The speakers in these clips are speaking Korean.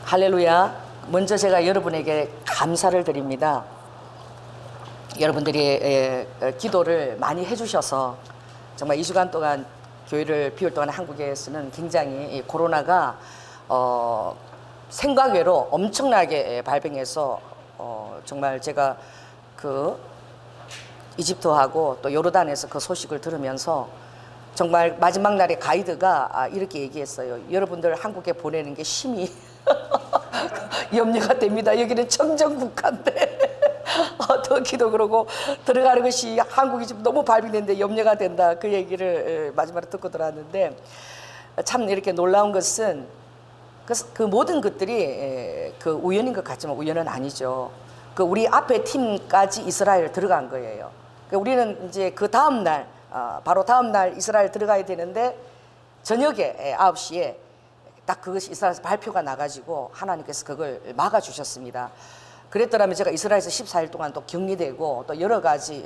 할렐루야. 먼저 제가 여러분에게 감사를 드립니다. 여러분들이 기도를 많이 해주셔서 정말 2주간 동안 교회를 비울 동안 한국에서는 굉장히 이 코로나가 생각 외로 엄청나게 발병해서 정말 제가 그 이집트하고 또 요르단에서 그 소식을 들으면서 정말 마지막 날에 가이드가 이렇게 얘기했어요. 여러분들 한국에 보내는 게 심히 염려가 됩니다. 여기는 청정국가인데 터키도 그러고 들어가는 것이 한국이 지금 너무 발병됐는데 염려가 된다. 그 얘기를 마지막으로 듣고 들어왔는데 참 이렇게 놀라운 것은 그 모든 것들이 그 우연인 것 같지만 우연은 아니죠. 그 우리 앞에 팀까지 이스라엘 들어간 거예요. 우리는 이제 그 다음 날 바로 다음 날 이스라엘 들어가야 되는데 저녁에 9시에 딱 그것이 이스라엘에서 발표가 나가지고 하나님께서 그걸 막아주셨습니다. 그랬더라면 제가 이스라엘에서 14일 동안 또 격리되고 또 여러 가지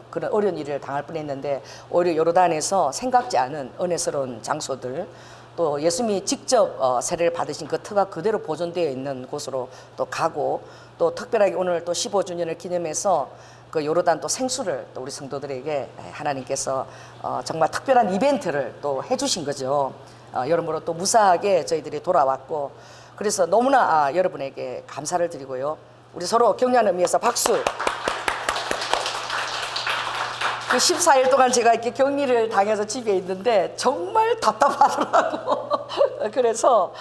그런 어려운 일을 당할 뻔했는데 오히려 요르단에서 생각지 않은 은혜스러운 장소들 또 예수님이 직접 세례를 받으신 그 터가 그대로 보존되어 있는 곳으로 또 가고 또 특별하게 오늘 또 15주년을 기념해서 그 요르단 또 생수를 또 우리 성도들에게 하나님께서 정말 특별한 이벤트를 또 해주신 거죠. 여러모로 또 무사하게 저희들이 돌아왔고 그래서 너무나 여러분에게 감사를 드리고요. 우리 서로 격려하는 의미에서 박수. 그 14일 동안 제가 이렇게 격리를 당해서 집에 있는데 정말 답답하더라고. 그래서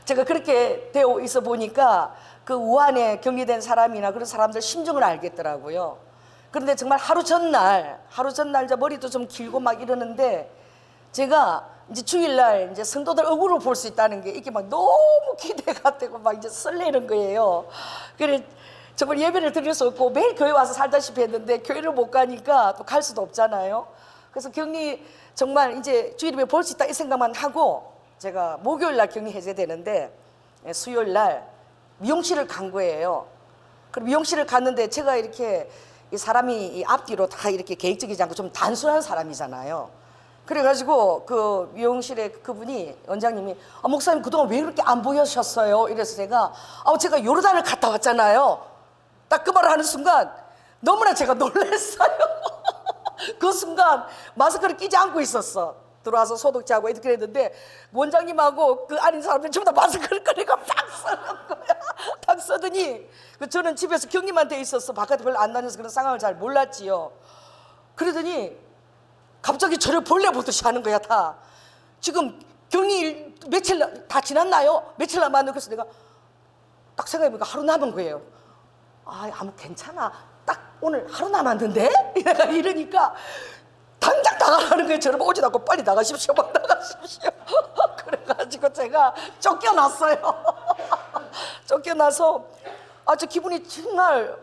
제가 그렇게 되어 있어 보니까 그 우한에 격리된 사람이나 그런 사람들 심정을 알겠더라고요. 그런데 정말 하루 전날 이제 머리도 좀 길고 막 이러는데 제가 이제 주일날 이제 성도들 얼굴을 볼 수 있다는 게 이게 막 너무 기대가 되고 막 이제 설레는 거예요. 그래 정말 예배를 드릴 수 없고 매일 교회 와서 살다시피 했는데 교회를 못 가니까 또 갈 수도 없잖아요. 그래서 격리 정말 이제 주일에 볼 수 있다 이 생각만 하고 제가 목요일날 격리 해제되는데 수요일날 미용실을 간 거예요. 그럼 미용실을 갔는데 제가 이렇게 이 사람이 이 앞뒤로 다 이렇게 계획적이지 않고 좀 단순한 사람이잖아요. 그래가지고 그 미용실에 그분이 원장님이 목사님 그동안 왜 그렇게 안 보이셨어요? 이래서 제가 요르단을 갔다 왔잖아요. 딱 그 말을 하는 순간 너무나 제가 놀랐어요. 그 순간 마스크를 끼지 않고 있었어. 들어와서 소독제하고 이렇게 했는데 원장님하고 그 안에 사람들이 전부 다 마스크를 꺼내고 딱 쓰는 거야. 딱 쓰더니 저는 집에서 격리만 돼 있었어. 바깥에 별로 안 다녀서 그런 상황을 잘 몰랐지요. 그러더니 갑자기 저를 벌레 보듯이 하는 거야. 다 지금 격리 며칠 다 지났나요? 며칠 남았는데 그래서 내가 딱 생각해보니까 하루 남은 거예요. 아무 괜찮아. 딱 오늘 하루 남았는데? 이러니까 당장 나가라는 거예요. 저를 오지 않고 빨리 나가십시오. 막 나가십시오. 그래가지고 제가 쫓겨났어요. 쫓겨나서 저 기분이 정말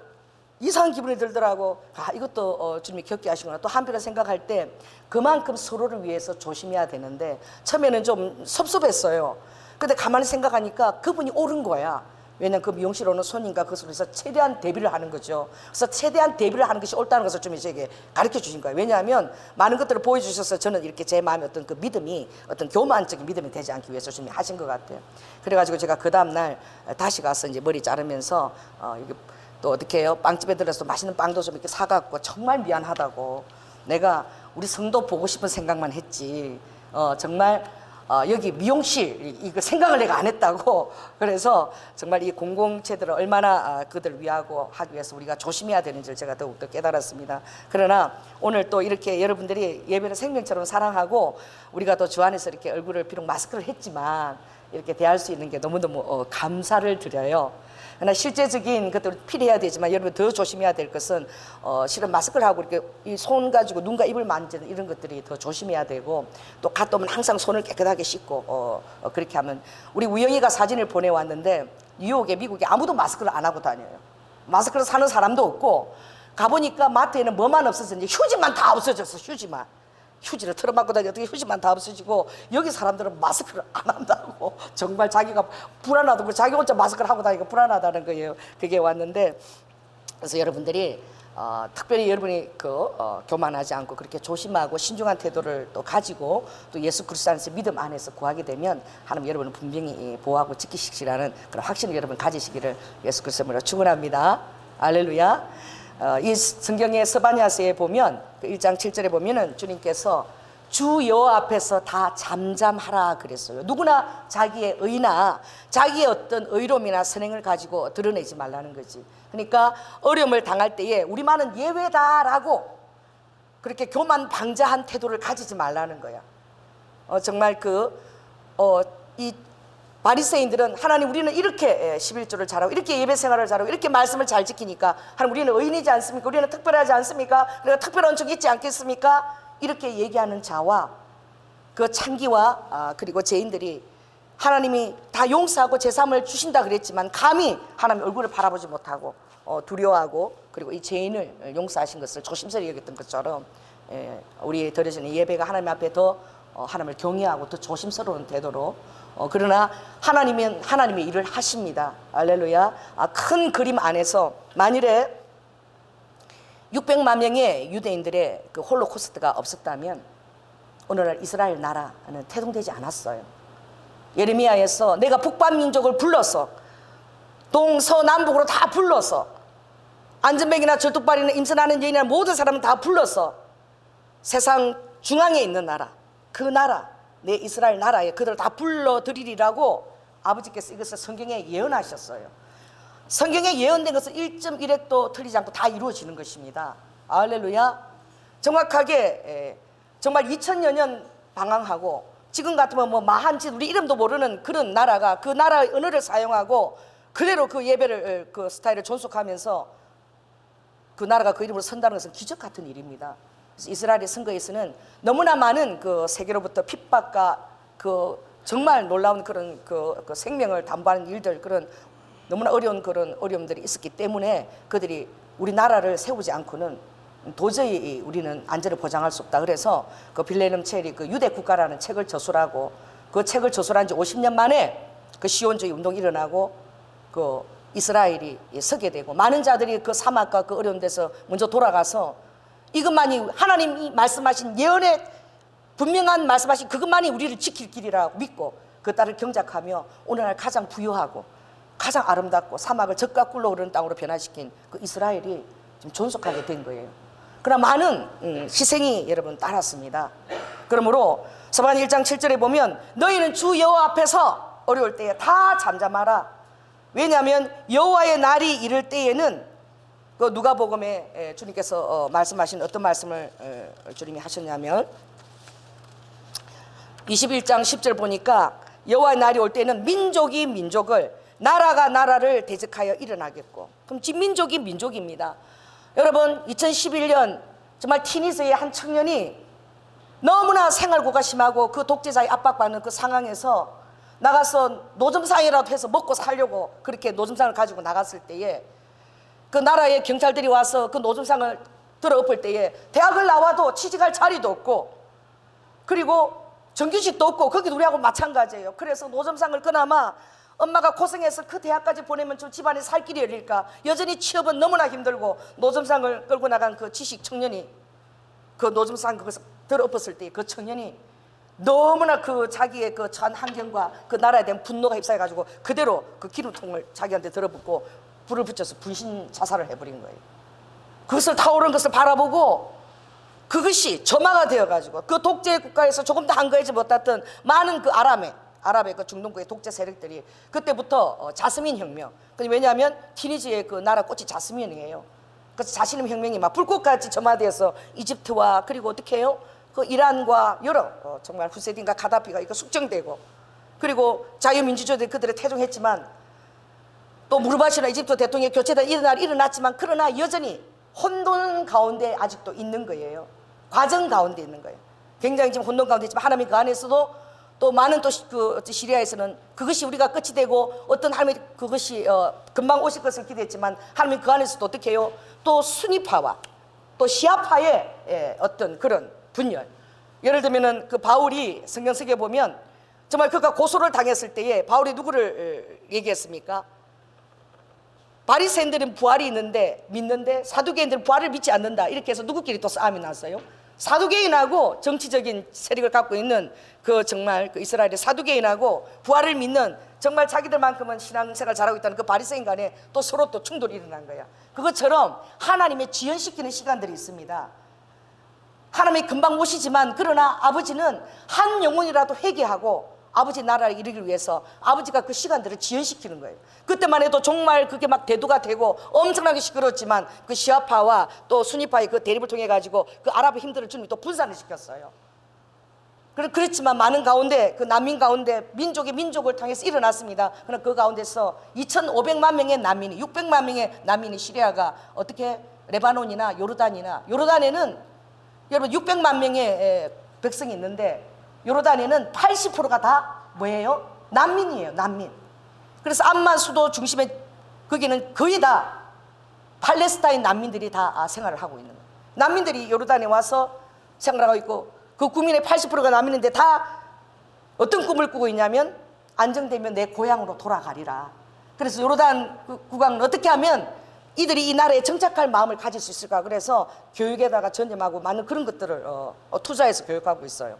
이상한 기분이 들더라고. 이것도 주님이 겪게 하시구나. 또 한편으로 생각할 때 그만큼 서로를 위해서 조심해야 되는데 처음에는 좀 섭섭했어요. 근데 가만히 생각하니까 그분이 옳은 거야. 왜냐면 그 미용실 오는 손님과 그것에서 최대한 대비를 하는 거죠. 그래서 최대한 대비를 하는 것이 옳다는 것을 좀 저에게 가르쳐 주신 거예요. 왜냐하면 많은 것들을 보여주셔서 저는 이렇게 제 마음에 어떤 그 믿음이 어떤 교만적인 믿음이 되지 않기 위해서 주님이 하신 것 같아요. 그래가지고 제가 그 다음날 다시 가서 이제 머리 자르면서 이게 또 어떻게 해요? 빵집에 들어서 맛있는 빵도 좀 이렇게 사갖고 정말 미안하다고 내가 우리 성도 보고 싶은 생각만 했지 정말 여기 미용실 이거 생각을 내가 안 했다고. 그래서 정말 이 공공체들을 얼마나 그들을 위하고 하기 위해서 우리가 조심해야 되는지를 제가 더욱더 깨달았습니다. 그러나 오늘 또 이렇게 여러분들이 예배를 생명처럼 사랑하고 우리가 또 주 안에서 이렇게 얼굴을 비록 마스크를 했지만 이렇게 대할 수 있는 게 너무너무 감사를 드려요. 그러나 실제적인 것들을 필요해야 되지만 여러분 더 조심해야 될 것은 실은 마스크를 하고 이렇게 이 손 가지고 눈과 입을 만지는 이런 것들이 더 조심해야 되고 또 갔다 오면 항상 손을 깨끗하게 씻고 그렇게 하면 우리 우영이가 사진을 보내왔는데 뉴욕에 미국에 아무도 마스크를 안 하고 다녀요. 마스크를 사는 사람도 없고 가보니까 마트에는 뭐만 없어졌는지 휴지만 다 없어졌어. 휴지를 틀어막고 다니고 어떻게 휴지만 다 없어지고 여기 사람들은 마스크를 안 한다고 정말 자기가 불안하다고 자기 혼자 마스크를 하고 다니고 불안하다는 거예요. 그게 왔는데 그래서 여러분들이 특별히 여러분이 교만하지 않고 그렇게 조심하고 신중한 태도를 또 가지고 또 예수 그리스도 안에서 믿음 안에서 구하게 되면 하나님 여러분을 분명히 보호하고 지키시라는 그런 확신을 여러분 가지시기를 예수 그리스도로 축원합니다. 할렐루야. 이 성경의 스바냐서에 보면 그 1장 7절에 보면은 주님께서 주 여호와 앞에서 다 잠잠하라 그랬어요. 누구나 자기의 의나 자기의 어떤 의로움이나 선행을 가지고 드러내지 말라는 거지. 그러니까 어려움을 당할 때에 우리만은 예외다라고 그렇게 교만 방자한 태도를 가지지 말라는 거야. 정말 이 바리새인들은 하나님 우리는 이렇게 11조를 잘하고 이렇게 예배 생활을 잘하고 이렇게 말씀을 잘 지키니까 하나님 우리는 의인이지 않습니까? 우리는 특별하지 않습니까? 우리가 특별한 적 있지 않겠습니까? 이렇게 얘기하는 자와 그 창기와 그리고 죄인들이 하나님이 다 용서하고 제사함을 주신다 그랬지만 감히 하나님 얼굴을 바라보지 못하고 두려워하고 그리고 이 죄인을 용서하신 것을 조심스레 여겼던 것처럼 우리 드려지는 예배가 하나님 앞에 더 하나님을 경외하고 더 조심스러운 태도로 그러나 하나님은 하나님의 일을 하십니다. 할렐루야. 큰 그림 안에서 만일에 600만 명의 유대인들의 그 홀로코스트가 없었다면 오늘날 이스라엘 나라는 태동되지 않았어요. 예레미야에서 내가 북방 민족을 불러서 동서남북으로 다 불러서 안전뱅이나 절뚝발이나 임선하는 여인이나 모든 사람을 다 불러서 세상 중앙에 있는 나라 그 나라 내 이스라엘 나라에 그들을 다 불러들이리라고 아버지께서 이것을 성경에 예언하셨어요. 성경에 예언된 것은 1.1획도 틀리지 않고 다 이루어지는 것입니다. 할렐루야. 정확하게 정말 2000여 년 방황하고 지금 같으면 뭐 마한짓 우리 이름도 모르는 그런 나라가 그 나라의 언어를 사용하고 그대로 그 예배를 그 스타일을 존속하면서 그 나라가 그 이름으로 선다는 것은 기적 같은 일입니다. 그래서 이스라엘의 선거에서는 너무나 많은 그 세계로부터 핍박과 그 정말 놀라운 그런 그 생명을 담보하는 일들 그런 너무나 어려운 그런 어려움들이 있었기 때문에 그들이 우리 나라를 세우지 않고는 도저히 우리는 안전을 보장할 수 없다. 그래서 그 빌레름 첼이 그 유대 국가라는 책을 저술하고 그 책을 저술한 지 50년 만에 그 시온주의 운동이 일어나고 그 이스라엘이 서게 되고 많은 자들이 그 사막과 그 어려운 데서 먼저 돌아가서 이것만이 하나님이 말씀하신 예언의 분명한 말씀하신 그것만이 우리를 지킬 길이라고 믿고 그 딸을 경작하며 오늘날 가장 부유하고 가장 아름답고 사막을 젖과 꿀로 흐르는 땅으로 변화시킨 그 이스라엘이 좀 존속하게 된 거예요. 그러나 많은 희생이 여러분 따랐습니다. 그러므로 스바냐 1장 7절에 보면 너희는 주 여호와 앞에서 어려울 때에 다 잠잠하라. 왜냐하면 여호와의 날이 이를 때에는 그 누가복음에 주님께서 말씀하신 어떤 말씀을 주님이 하셨냐면 21장 10절 보니까 여호와의 날이 올 때는 민족이 민족을 나라가 나라를 대적하여 일어나겠고 그럼 지금 민족이 민족입니다. 여러분 2011년 정말 티니스의 한 청년이 너무나 생활고가 심하고 그 독재자의 압박받는 그 상황에서 나가서 노점상이라도 해서 먹고 살려고 그렇게 노점상을 가지고 나갔을 때에 그 나라의 경찰들이 와서 그 노점상을 들어 엎을 때에 대학을 나와도 취직할 자리도 없고 그리고 정규직도 없고 거기도 우리하고 마찬가지예요. 그래서 노점상을 그나마 엄마가 고생해서 그 대학까지 보내면 좀 집안에 살 길이 열릴까 여전히 취업은 너무나 힘들고 노점상을 끌고 나간 그 지식 청년이 그 노점상 거기서 들어 엎었을 때 그 청년이 너무나 그 자기의 그 전 환경과 그 나라에 대한 분노가 휩싸여가지고 그대로 그 기름통을 자기한테 들어붙고 불을 붙여서 분신 자살을 해버린 거예요. 그것을 타오르는 것을 바라보고 그것이 점화가 되어가지고 그 독재 국가에서 조금 더 한거하지 못했던 많은 그 아랍의 그 중동국의 독재 세력들이 그때부터 자스민 혁명. 왜냐하면 티니지의 그 나라 꽃이 자스민이에요. 그래서 자스민 혁명이 막 불꽃같이 점화되어서 이집트와 그리고 어떻게 해요? 그 이란과 여러 정말 후세딘과 가다피가 이거 숙정되고 그리고 자유민주주의들이 그들을 태종했지만 또 무르바시나 이집트 대통령 교체가 일어났지만 그러나 여전히 혼돈 가운데 아직도 있는 거예요. 과정 가운데 있는 거예요. 굉장히 지금 혼돈 가운데 있지만 하나님 그 안에서도 또 많은 또 그 시리아에서는 그것이 우리가 끝이 되고 어떤 하나님 그것이 금방 오실 것을 기대했지만 하나님 그 안에서도 어떻게 해요? 또 순위파와 또 시아파의 어떤 그런 분열. 예를 들면은 그 바울이 성경 속에 보면 정말 그가 고소를 당했을 때에 바울이 누구를 얘기했습니까? 바리새인들은 부활이 있는데 믿는데 사두개인들은 부활을 믿지 않는다. 이렇게 해서 누구끼리 또 싸움이 났어요? 사두개인하고 정치적인 세력을 갖고 있는 그 정말 그 이스라엘의 사두개인하고 부활을 믿는 정말 자기들만큼은 신앙생활 잘하고 있다는 그 바리새인 간에 또 서로 또 충돌이 일어난 거야. 그것처럼 하나님의 지연시키는 시간들이 있습니다. 하나님이 금방 오시지만 그러나 아버지는 한 영혼이라도 회개하고 아버지 나라를 이루기 위해서 아버지가 그 시간들을 지연시키는 거예요. 그때만 해도 정말 그게 막 대두가 되고 엄청나게 시끄러웠지만 그 시아파와 또 순위파의 그 대립을 통해 가지고 그 아랍의 힘들을 주님이 또 분산을 시켰어요. 그렇지만 많은 가운데 그 난민 가운데 민족이 민족을 통해서 일어났습니다. 그러나 그 가운데서 2,500만 명의 난민이 600만 명의 난민이 시리아가 어떻게 레바논이나 요르단에는 여러분 600만 명의 백성이 있는데 요르단에는 80%가 다 뭐예요? 난민이에요. 난민. 그래서 암만 수도 중심에 거기는 거의 다 팔레스타인 난민들이 다 생활을 하고 있는 거예요. 난민들이 요르단에 와서 생활하고 있고 그 국민의 80%가 난민인데 다 어떤 꿈을 꾸고 있냐면 안정되면 내 고향으로 돌아가리라. 그래서 요르단 국왕은 어떻게 하면 이들이 이 나라에 정착할 마음을 가질 수 있을까. 그래서 교육에다가 전념하고 많은 그런 것들을 투자해서 교육하고 있어요.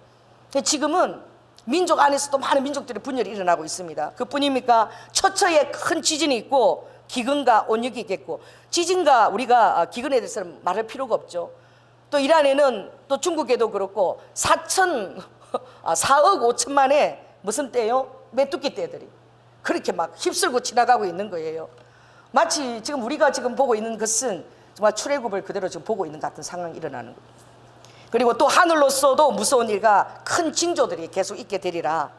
지금은 민족 안에서도 많은 민족들의 분열이 일어나고 있습니다. 그뿐입니까? 처처에 큰 지진이 있고 기근과 온역이 있겠고, 지진과 우리가 기근에 대해서는 말할 필요가 없죠. 또 이란에는 또 중국에도 그렇고 4억 5천만의 무슨 때요? 메뚜기 떼들이 그렇게 막 휩쓸고 지나가고 있는 거예요. 마치 지금 우리가 지금 보고 있는 것은 정말 출애굽을 그대로 지금 보고 있는 같은 상황이 일어나는 거예요. 그리고 또 하늘로서도 무서운 일과 큰 징조들이 계속 있게 되리라.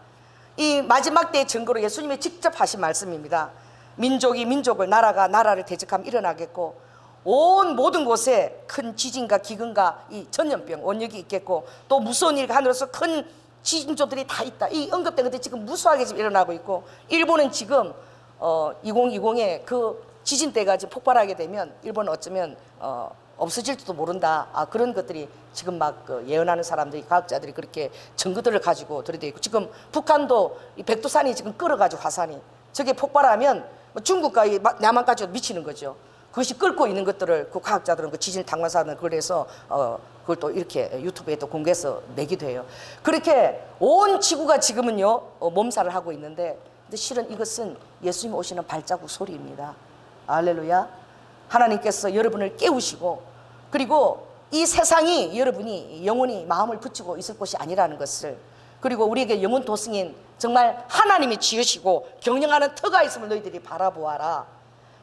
이 마지막 때의 증거로 예수님이 직접 하신 말씀입니다. 민족이 민족을, 나라가 나라를 대적하면 일어나겠고, 온 모든 곳에 큰 지진과 기근과 이 전염병, 원역이 있겠고, 또 무서운 일과 하늘로서 큰 징조들이 다 있다. 이 언급된 것들이 지금 무수하게 지금 일어나고 있고, 일본은 지금 2020에 그 지진 때가 지금 폭발하게 되면 일본은 어쩌면 없어질지도 모른다. 그런 것들이 지금 막 예언하는 사람들이, 과학자들이 그렇게 증거들을 가지고 들여대 있고, 지금 북한도 이 백두산이 지금 끓어가지고 화산이 저게 폭발하면 중국과 남한까지 미치는 거죠. 그것이 끓고 있는 것들을 그 과학자들은 그 지진 당사자들은 그래서 그걸 또 이렇게 유튜브에 또 공개해서 내기도 해요. 그렇게 온 지구가 지금은요 몸살을 하고 있는데, 근데 실은 이것은 예수님 오시는 발자국 소리입니다. 할렐루야. 하나님께서 여러분을 깨우시고, 그리고 이 세상이 여러분이 영원히 마음을 붙이고 있을 곳이 아니라는 것을, 그리고 우리에게 영혼 도승인 정말 하나님이 지으시고 경영하는 터가 있음을 너희들이 바라보아라.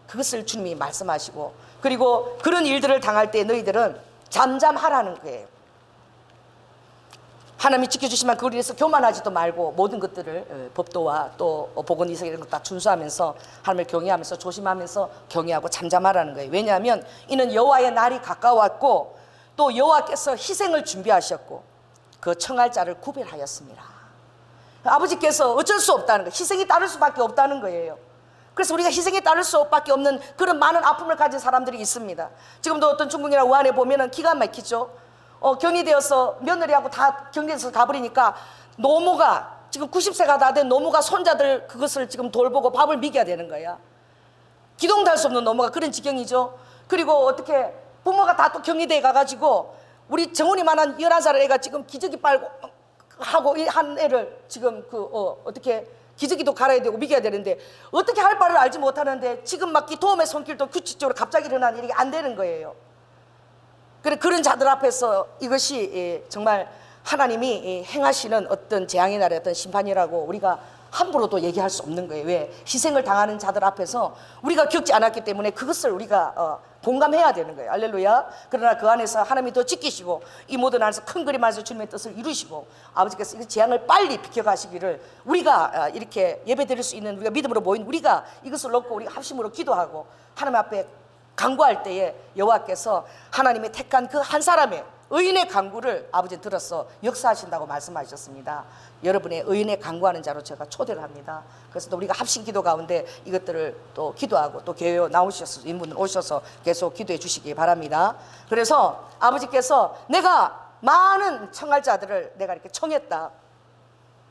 그것을 주님이 말씀하시고, 그리고 그런 일들을 당할 때 너희들은 잠잠하라는 거예요. 하나님이 지켜주시면 그걸 위해서 교만하지도 말고 모든 것들을 법도와 또 복원 이상 이런 것 다 준수하면서 하나님을 경외하면서 조심하면서 경외하고 잠잠하라는 거예요. 왜냐하면 이는 여호와의 날이 가까웠고, 또 여호와께서 희생을 준비하셨고 그 청할 자를 구별하였습니다. 아버지께서 어쩔 수 없다는 거예요. 희생이 따를 수밖에 없다는 거예요. 그래서 우리가 희생에 따를 수밖에 없는 그런 많은 아픔을 가진 사람들이 있습니다. 지금도 어떤 중국이나 우한에 보면은 기가 막히죠. 격리되어서 며느리하고 다 격리돼서 가버리니까 노모가 지금 90세가 다 된 노모가 손자들 그것을 지금 돌보고 밥을 먹여야 되는 거야. 기동도 할 수 없는 노모가 그런 지경이죠. 그리고 어떻게 부모가 다 또 격리돼 가가지고 우리 정훈이만한 11살 애가 지금 기저귀 빨고 하고 한 애를 지금 어떻게 기저귀도 갈아야 되고 먹여야 되는데 어떻게 할 바를 알지 못하는데 지금 막 도움의 손길도 규칙적으로 갑자기 일어나는 일이 안 되는 거예요. 그런 자들 앞에서 이것이 정말 하나님이 행하시는 어떤 재앙의 날의 어떤 심판이라고 우리가 함부로도 얘기할 수 없는 거예요. 왜? 희생을 당하는 자들 앞에서 우리가 겪지 않았기 때문에 그것을 우리가 공감해야 되는 거예요. 할렐루야. 그러나 그 안에서 하나님이 더 지키시고 이 모든 안에서 큰 그림 안에서 주님의 뜻을 이루시고 아버지께서 이 재앙을 빨리 비켜가시기를 우리가 이렇게 예배드릴 수 있는, 우리가 믿음으로 모인 우리가 이것을 놓고 우리가 합심으로 기도하고 하나님 앞에 간구할 때에 여호와께서 하나님의 택한 그 한 사람의 의인의 간구를 아버지는 들어서 역사하신다고 말씀하셨습니다. 여러분의 의인의 간구하는 자로 제가 초대를 합니다. 그래서 또 우리가 합심 기도 가운데 이것들을 또 기도하고 또 교회 나오셔서 인분들 오셔서 계속 기도해 주시기 바랍니다. 그래서 아버지께서 내가 많은 청할 자들을 내가 이렇게 청했다.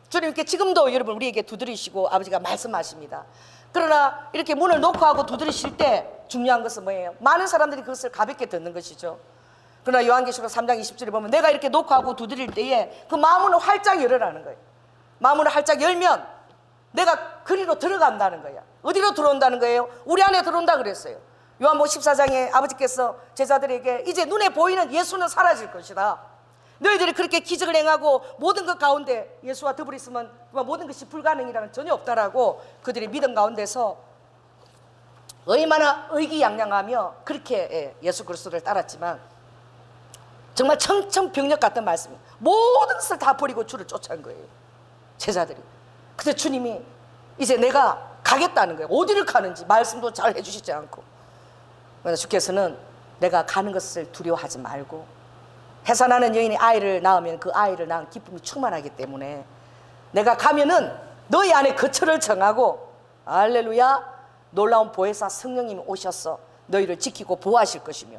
주님께 지금도 여러분 우리에게 두드리시고 아버지가 말씀하십니다. 그러나 이렇게 문을 놓고 두드리실 때 중요한 것은 뭐예요? 많은 사람들이 그것을 가볍게 듣는 것이죠. 그러나 요한계시록 3장 20절에 보면 내가 이렇게 놓고 두드릴 때에 그 마문을 활짝 열으라는 거예요. 마문을 활짝 열면 내가 그리로 들어간다는 거야. 어디로 들어온다는 거예요? 우리 안에 들어온다 그랬어요. 요한복음 14장에 아버지께서 제자들에게 이제 눈에 보이는 예수는 사라질 것이다. 너희들이 그렇게 기적을 행하고 모든 것 가운데 예수와 더불어 있으면 모든 것이 불가능이라는 전혀 없다라고 그들의 믿음 가운데서 얼마나 의기양양하며 그렇게 예수 그리스도를 따랐지만 정말 청천벽력 같은 말씀이에요. 모든 것을 다 버리고 주를 쫓아간 거예요, 제자들이. 근데 주님이 이제 내가 가겠다는 거예요. 어디를 가는지 말씀도 잘 해주시지 않고. 그래서 주께서는 내가 가는 것을 두려워하지 말고, 해산하는 여인이 아이를 낳으면 그 아이를 낳은 기쁨이 충만하기 때문에 내가 가면은 너희 안에 거처를 정하고, 할렐루야, 놀라운 보혜사 성령님이 오셔서 너희를 지키고 보호하실 것이며,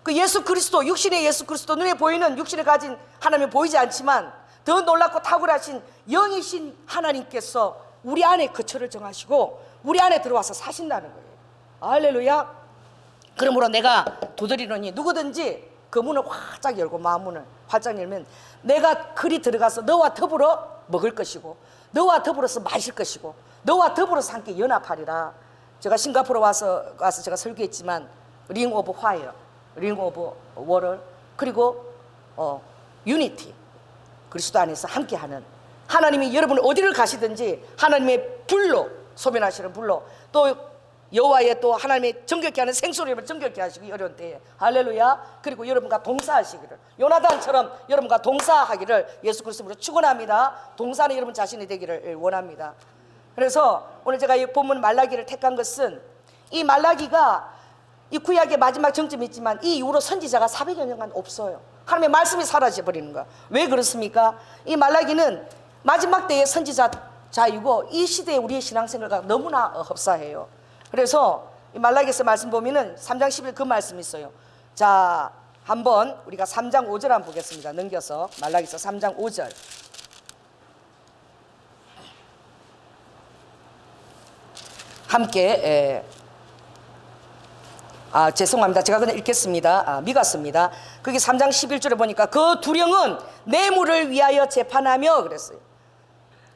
그 예수 그리스도, 육신의 예수 그리스도, 눈에 보이는 육신을 가진 하나님은 보이지 않지만 더 놀랍고 탁월하신 영이신 하나님께서 우리 안에 거처를 정하시고 우리 안에 들어와서 사신다는 거예요. 할렐루야. 그러므로 내가 도드리노니 누구든지 그 문을 활짝 열고 마음문을 활짝 열면 내가 그리 들어가서 너와 더불어 먹을 것이고 너와 더불어서 마실 것이고 너와 더불어서 함께 연합하리라. 제가 싱가포르 와서 제가 설교했지만 링 오브 화이어, 링 오브 워럴, 그리고 유니티, 그리스도 안에서 함께하는, 하나님이 여러분 어디를 가시든지 하나님의 불로, 소변하시는 불로, 또 여호와의 또 하나님의 정결케 하는 생수를 정결케 하시기 어려운 때에, 할렐루야. 그리고 여러분과 동사하시기를, 요나단처럼 여러분과 동사하기를 예수 그리스도로 축원합니다. 동사는 여러분 자신이 되기를 원합니다. 그래서 오늘 제가 이 본문 말라기를 택한 것은, 이 말라기가 이 구약의 마지막 정점이 있지만 이 이후로 선지자가 400여 년간 없어요. 하나님의 말씀이 사라져 버리는 거야. 왜 그렇습니까? 이 말라기는 마지막 때의 선지자이고 이 시대에 우리의 신앙생활과 너무나 흡사해요. 그래서 이 말라기에서 말씀 보면은 3장 10일 그 말씀이 있어요. 자, 한번 우리가 3장 5절 한번 보겠습니다. 넘겨서 말라기서 3장 5절. 함께 죄송합니다. 제가 그냥 읽겠습니다. 미갔습니다. 그게 3장 11절에 보니까 그 두령은 뇌물을 위하여 재판하며 그랬어요.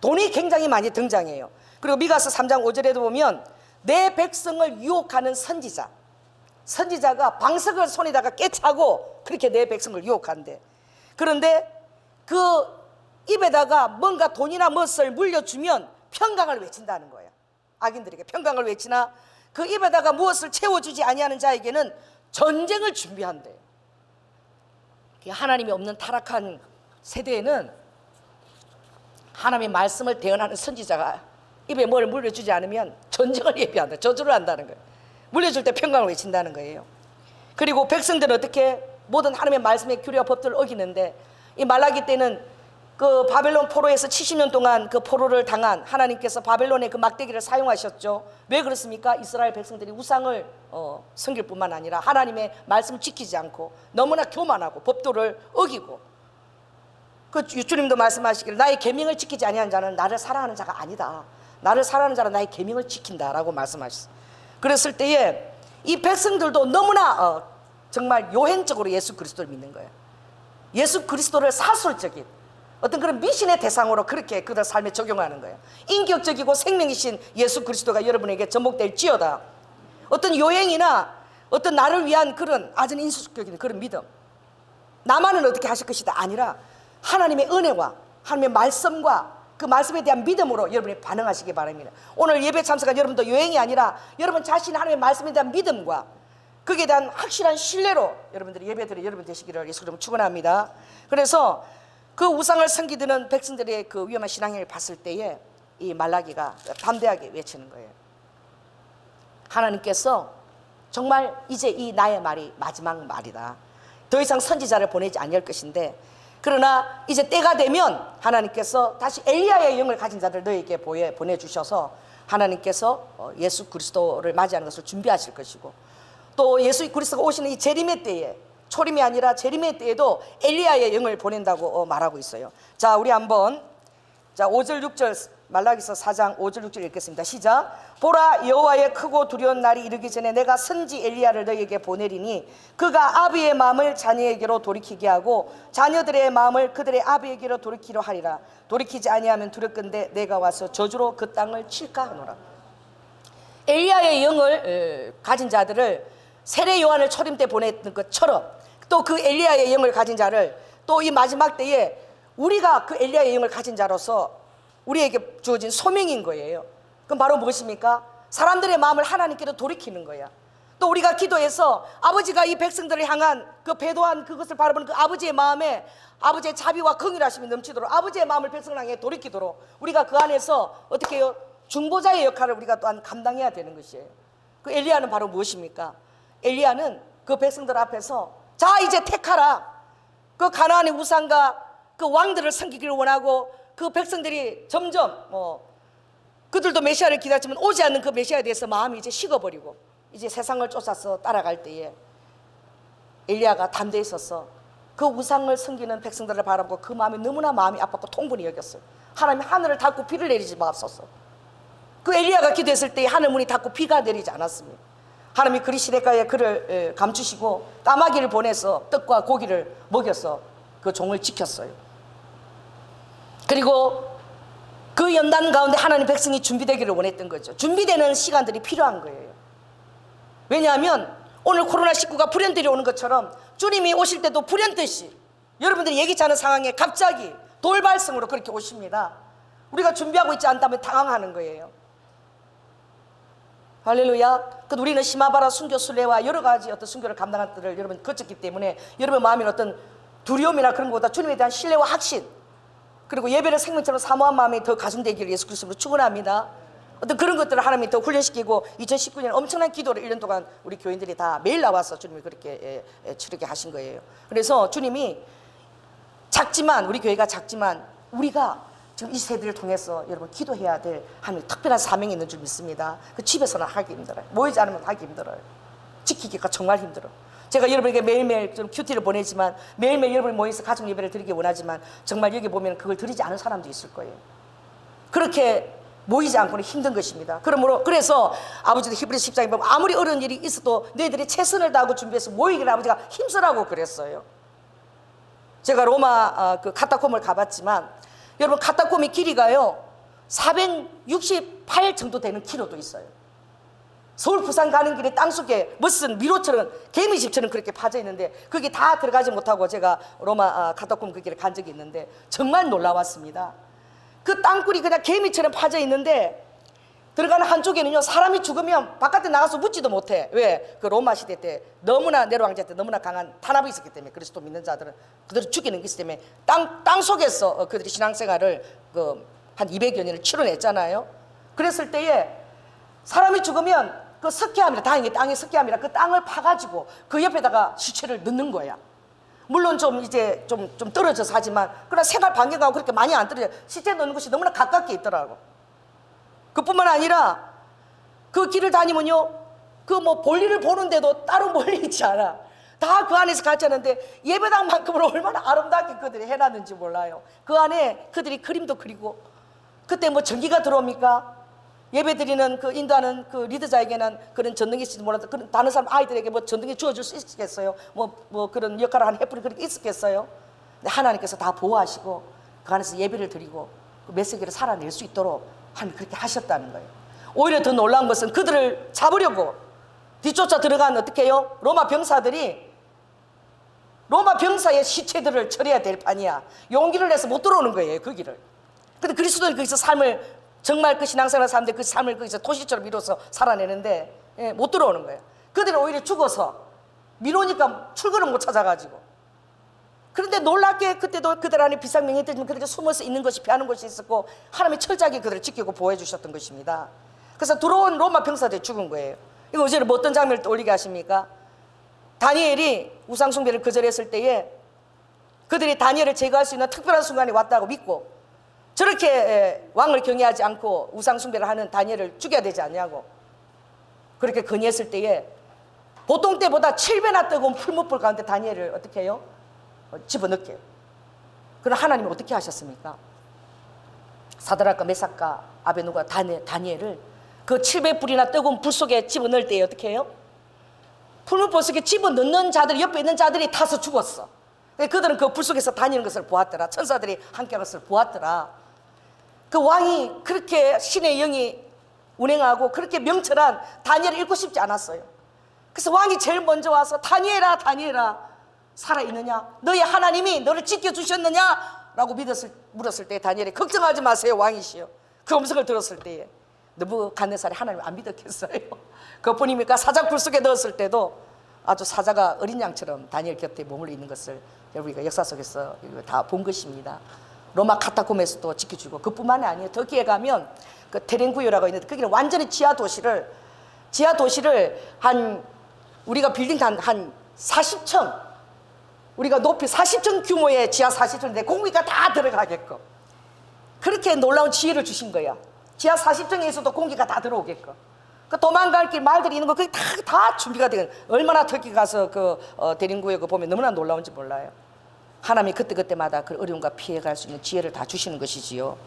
돈이 굉장히 많이 등장해요. 그리고 미가서 3장 5절에도 보면 내 백성을 유혹하는 선지자가 방석을 손에다가 깨차고 그렇게 내 백성을 유혹한대. 그런데 그 입에다가 뭔가 돈이나 무엇을 물려주면 평강을 외친다는 거예요. 악인들에게 평강을 외치나 그 입에다가 무엇을 채워주지 아니하는 자에게는 전쟁을 준비한대. 하나님이 없는 타락한 세대에는 하나님의 말씀을 대언하는 선지자가 입에 뭘 물려주지 않으면 전쟁을 예비한다. 저주를 한다는 거예요. 물려줄 때 평강을 외친다는 거예요. 그리고 백성들은 어떻게 모든 하나님의 말씀의 규례와 법들을 어기는데, 이 말라기 때는 그 바벨론 포로에서 70년 동안 그 포로를 당한 하나님께서 바벨론의 그 막대기를 사용하셨죠. 왜 그렇습니까? 이스라엘 백성들이 우상을 섬길 뿐만 아니라 하나님의 말씀을 지키지 않고 너무나 교만하고 법도를 어기고, 그 주님도 말씀하시기를 나의 계명을 지키지 아니하는 자는 나를 사랑하는 자가 아니다. 나를 사랑하는 자는 나의 계명을 지킨다라고 말씀하셨어요. 그랬을 때에 이 백성들도 너무나 정말 요행적으로 예수 그리스도를 믿는 거예요. 예수 그리스도를 사술적인 어떤 그런 미신의 대상으로 그렇게 그들 삶에 적용하는 거예요. 인격적이고 생명이신 예수 그리스도가 여러분에게 전복될지어다. 어떤 요행이나 어떤 나를 위한 그런 아주 인수적인 그런 믿음, 나만은 어떻게 하실 것이다 아니라 하나님의 은혜와 하나님의 말씀과 그 말씀에 대한 믿음으로 여러분이 반응하시기 바랍니다. 오늘 예배 참석한 여러분도 요행이 아니라 여러분 자신 하나님의 말씀에 대한 믿음과 거기에 대한 확실한 신뢰로 여러분들이 예배드리 여러분 되시기를 예수 그리스도로 축원합니다. 그래서 그 우상을 섬기드는 백성들의 그 위험한 신앙을 봤을 때에 이 말라기가 담대하게 외치는 거예요. 하나님께서 정말 이제 이 나의 말이 마지막 말이다. 더 이상 선지자를 보내지 아니할 것인데, 그러나 이제 때가 되면 하나님께서 다시 엘리야의 영을 가진 자들 너에게 보내주셔서 하나님께서 예수 그리스도를 맞이하는 것을 준비하실 것이고, 또 예수 그리스도가 오시는 이 재림의 때에, 초림이 아니라 재림의 때에도 엘리야의 영을 보낸다고 말하고 있어요. 자, 우리 한번 5절 6절 말라기서 4장 5절 6절 읽겠습니다. 시작. 보라, 여호와의 크고 두려운 날이 이르기 전에 내가 선지 엘리야를 너희에게 보내리니 그가 아비의 마음을 자녀에게로 돌이키게 하고 자녀들의 마음을 그들의 아비에게로 돌이키려 하리라. 돌이키지 아니하면 두렵건대 내가 와서 저주로 그 땅을 칠까 하노라. 엘리야의 영을 가진 자들을 세례 요한을 초림 때 보냈던 것처럼 또 그 엘리야의 영을 가진 자를 또 이 마지막 때에 우리가 그 엘리야의 영을 가진 자로서 우리에게 주어진 소명인 거예요. 그럼 바로 무엇입니까? 사람들의 마음을 하나님께로 돌이키는 거야. 또 우리가 기도해서 아버지가 이 백성들을 향한 그 배도한 그것을 바라보는 그 아버지의 마음에 아버지의 자비와 긍휼하심이 넘치도록 아버지의 마음을 백성을 향해 돌이키도록 우리가 그 안에서 어떻게 해요? 중보자의 역할을 우리가 또한 감당해야 되는 것이에요. 그 엘리야는 바로 무엇입니까? 엘리야는 그 백성들 앞에서 자 이제 택하라. 그 가나안의 우상과 그 왕들을 섬기기를 원하고 그 백성들이 점점 그들도 메시아를 기다렸지만 오지 않는 그 메시아에 대해서 마음이 이제 식어버리고 이제 세상을 쫓아서 따라갈 때에 엘리야가 담대히 서서 그 우상을 섬기는 백성들을 바라보고 그 마음이 너무나 마음이 아팠고 통분히 여겼어요. 하나님 하늘을 닫고 비를 내리지 마옵소서. 그 엘리야가 기도했을 때 하늘 문이 닫고 비가 내리지 않았습니다. 하나님이 그리 시냇가에 그를 감추시고 까마귀를 보내서 떡과 고기를 먹여서 그 종을 지켰어요. 그리고 그 연단 가운데 하나님 백성이 준비되기를 원했던 거죠. 준비되는 시간들이 필요한 거예요. 왜냐하면 오늘 코로나19가 불현듯이 오는 것처럼 주님이 오실 때도 불현듯이 여러분들이 예기치 않은 상황에 갑자기 돌발성으로 그렇게 오십니다. 우리가 준비하고 있지 않다면 당황하는 거예요. 할렐루야. 그 우리는 시마바라 순교 순례와 여러 가지 어떤 순교를 감당한 것들을 여러분 거쳤기 때문에 여러분 마음에 어떤 두려움이나 그런 것보다 주님에 대한 신뢰와 확신 그리고 예배를 생명처럼 사모한 마음이 더 가중되기를 예수 그리스도로 축원합니다. 어떤 그런 것들을 하나님이 더 훈련시키고 2019년 엄청난 기도를 1년 동안 우리 교인들이 다 매일 나와서 주님이 그렇게 치르게 하신 거예요. 그래서 주님이 작지만 우리 교회가 작지만 우리가 지금 이 세대를 통해서 여러분 기도해야 될 하나님 특별한 사명이 있는 줄 믿습니다. 그 집에서는 하기 힘들어요. 모이지 않으면 하기 힘들어요. 지키기가 정말 힘들어요. 제가 여러분에게 매일매일 좀 큐티를 보내지만 매일매일 여러분이 모여서 가정 예배를 드리기 원하지만 정말 여기 보면 그걸 드리지 않은 사람도 있을 거예요. 그렇게 모이지 않고는 힘든 것입니다. 그러므로 그래서 아버지도 히브리서 10장에 보면 아무리 어려운 일이 있어도 너희들이 최선을 다하고 준비해서 모이기를 아버지가 힘쓰라고 그랬어요. 제가 로마 그 카타콤을 가봤지만 여러분 카타콤의 길이가요 468 정도 되는 키로도 있어요. 서울 부산 가는 길에 땅속에 무슨 미로처럼 개미집처럼 그렇게 파져 있는데 거기 다 들어가지 못하고 제가 로마 카타콤 그 길에 간 적이 있는데 정말 놀라웠습니다. 그 땅굴이 그냥 개미처럼 파져 있는데 들어가는 한쪽에는요 사람이 죽으면 바깥에 나가서 묻지도 못해. 왜? 그 로마 시대 때 너무나 네로 황제 때 너무나 강한 탄압이 있었기 때문에 그리스도 믿는 자들은 그들을 죽이는 게 있기 때문에 땅 속에서 그들이 신앙생활을 한 200여 년을 치러냈잖아요. 그랬을 때에 사람이 죽으면 그 석회암이라 다행히 땅에 석회암이라 그 땅을 파가지고 그 옆에다가 시체를 넣는 거야. 물론 좀 이제 좀 떨어져서 하지만 그러나 생활 반경하고 그렇게 많이 안 떨어져. 시체 넣는 곳이 너무나 가깝게 있더라고. 그뿐만 아니라 그 길을 다니면요 그 뭐 볼일을 보는데도 따로 멀리 있지 않아. 다 그 안에서 같이 하는데 예배당만큼으로 얼마나 아름답게 그들이 해놨는지 몰라요. 그 안에 그들이 그림도 그리고 그때 뭐 전기가 들어옵니까? 예배드리는 그 인도하는 그 리더자에게는 그런 전등이 있을지 몰라도 그런 다른 사람 아이들에게 뭐 전등이 주어줄 수 있겠어요? 뭐 그런 역할을 하는 횃불이 그렇게 있었겠어요? 근데 하나님께서 다 보호하시고 그 안에서 예배를 드리고 그 메시지를 살아낼 수 있도록 하나님 그렇게 하셨다는 거예요. 오히려 더 놀라운 것은 그들을 잡으려고 뒤쫓아 들어간 어떻게 해요? 로마 병사들이 로마 병사의 시체들을 처리해야 될 판이야. 용기를 내서 못 들어오는 거예요, 그 길을. 근데 그리스도는 거기서 삶을 정말 그 신앙생활 사람들 그 삶을 거기서 도시처럼 이루어서 살아내는데 못 들어오는 거예요. 그들은 오히려 죽어서 미로니까 출근을 못 찾아가지고. 그런데 놀랍게 그때도 그들 안에 비상명이 있지만 그들이 숨어서 있는 것이 피하는 것이 있었고 하나님이 철저하게 그들을 지키고 보호해 주셨던 것입니다. 그래서 들어온 로마 병사들이 죽은 거예요. 이거 어제는 뭐 어떤 장면을 떠올리게 하십니까? 다니엘이 우상숭배를 거절했을 때에 그들이 다니엘을 제거할 수 있는 특별한 순간이 왔다고 믿고 저렇게 왕을 경외하지 않고 우상숭배를 하는 다니엘을 죽여야 되지 않냐고 그렇게 건의했을 때에 보통 때보다 7배나 뜨거운 풀무불 가운데 다니엘을 어떻게 해요? 집어넣게. 그럼 하나님은 어떻게 하셨습니까? 사드락과 메삭과 아베노가 다니엘을 그 700불이나 뜨거운 불 속에 집어넣을 때 어떻게 해요? 불 속에 집어넣는 자들, 옆에 있는 자들이 타서 죽었어. 그들은 그 불 속에서 다니는 것을 보았더라. 천사들이 함께 것을 보았더라. 그 왕이 그렇게 신의 영이 운행하고 그렇게 명철한 다니엘을 잃고 싶지 않았어요. 그래서 왕이 제일 먼저 와서 다니엘아, 다니엘아, 살아있느냐? 너희 하나님이 너를 지켜주셨느냐? 라고 물었을 때 다니엘이 걱정하지 마세요, 왕이시여. 그 음성을 들었을 때에 느부갓네살이 하나님을 안 믿었겠어요. 그것뿐입니까? 사자 불 속에 넣었을 때도 아주 사자가 어린 양처럼 다니엘 곁에 머물러 있는 것을 여러분이 역사 속에서 다 본 것입니다. 로마 카타콤에서도 지켜주고, 그뿐만이 아니에요. 터키에 가면 그 테렌구요라고 있는데 거기는 완전히 지하 도시를 한 우리가 빌딩 한 40층, 우리가 높이 40층 규모의 지하 40층인데 공기가 다 들어가게끔 그렇게 놀라운 지혜를 주신 거야. 지하 40층에서도 공기가 다 들어오게끔. 그 도망갈 길 말들이 있는 거 그게 다 준비가 되는. 얼마나 터키 가서 대림구에 보면 너무나 놀라운지 몰라요. 하나님이 그때그때마다 그 어려움과 피해갈 수 있는 지혜를 다 주시는 것이지요.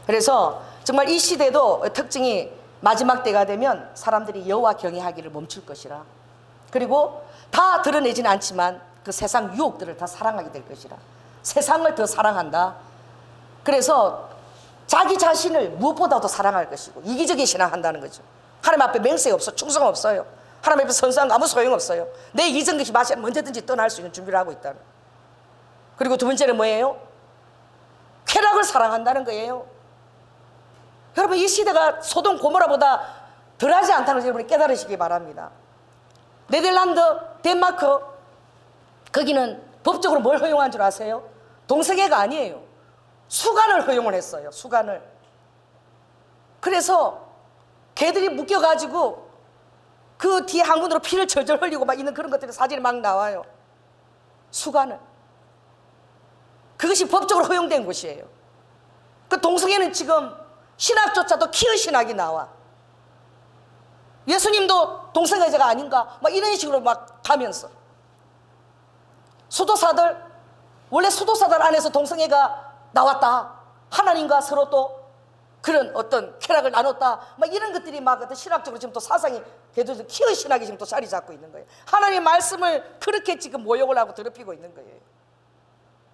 그래서 정말 이 시대도 특징이 마지막 때가 되면 사람들이 여호와 경외하기를 멈출 것이라. 그리고 다 드러내지는 않지만 그 세상 유혹들을 다 사랑하게 될 것이라. 세상을 더 사랑한다. 그래서 자기 자신을 무엇보다도 사랑할 것이고 이기적인 신앙한다는 거죠. 하나님 앞에 맹세 없어, 충성 없어요. 하나님 앞에 선서한 거 아무 소용없어요. 내 이전것이 마시면 언제든지 떠날 수 있는 준비를 하고 있다는. 그리고 두 번째는 뭐예요? 쾌락을 사랑한다는 거예요. 여러분, 이 시대가 소돔 고모라보다 덜하지 않다는 것을 여러분이 깨달으시기 바랍니다. 네덜란드, 덴마크, 거기는 법적으로 뭘 허용한 줄 아세요? 동성애가 아니에요. 수간을 허용을 했어요. 수간을. 그래서 개들이 묶여가지고 그 뒤에 항문으로 피를 절절 흘리고 막 있는 그런 것들이 사진이 막 나와요. 수간을. 그것이 법적으로 허용된 곳이에요. 그 동성애는 지금 신학조차도 키의 신학이 나와. 예수님도 동성애자가 아닌가 막 이런 식으로 막 가면서 수도사들, 원래 수도사들 안에서 동성애가 나왔다. 하나님과 서로 또 그런 어떤 쾌락을 나눴다. 막 이런 것들이 막 어떤 신학적으로 지금 또 사상이 개도해서 키의 신학이 지금 또 자리 잡고 있는 거예요. 하나님의 말씀을 그렇게 지금 모욕을 하고 더럽히고 있는 거예요.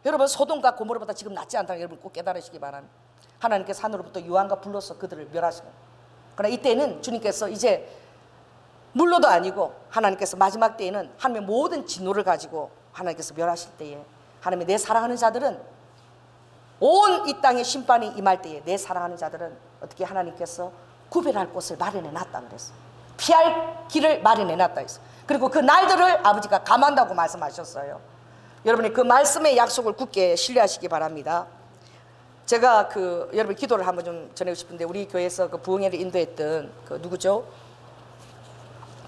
여러분, 소돔과 고모라보다 지금 낫지 않다는 여러분 꼭 깨달으시기 바랍니다. 하나님께서 하늘로부터 유황과 불로서 그들을 멸하시는. 그러나 이때는 주님께서 이제 물로도 아니고 하나님께서 마지막 때에는 하나님의 모든 진노를 가지고 하나님께서 멸하실 때에 하나님의 내 사랑하는 자들은 온 이 땅에 심판이 임할 때에 내 사랑하는 자들은 어떻게 하나님께서 구별할 곳을 마련해 놨다 그랬어요. 피할 길을 마련해 놨다 했어요. 그리고 그 날들을 아버지가 감한다고 말씀하셨어요. 여러분이 그 말씀의 약속을 굳게 신뢰하시기 바랍니다. 제가 여러분 기도를 한번 좀 전하고 싶은데, 우리 교회에서 그 부흥회를 인도했던 그 누구죠?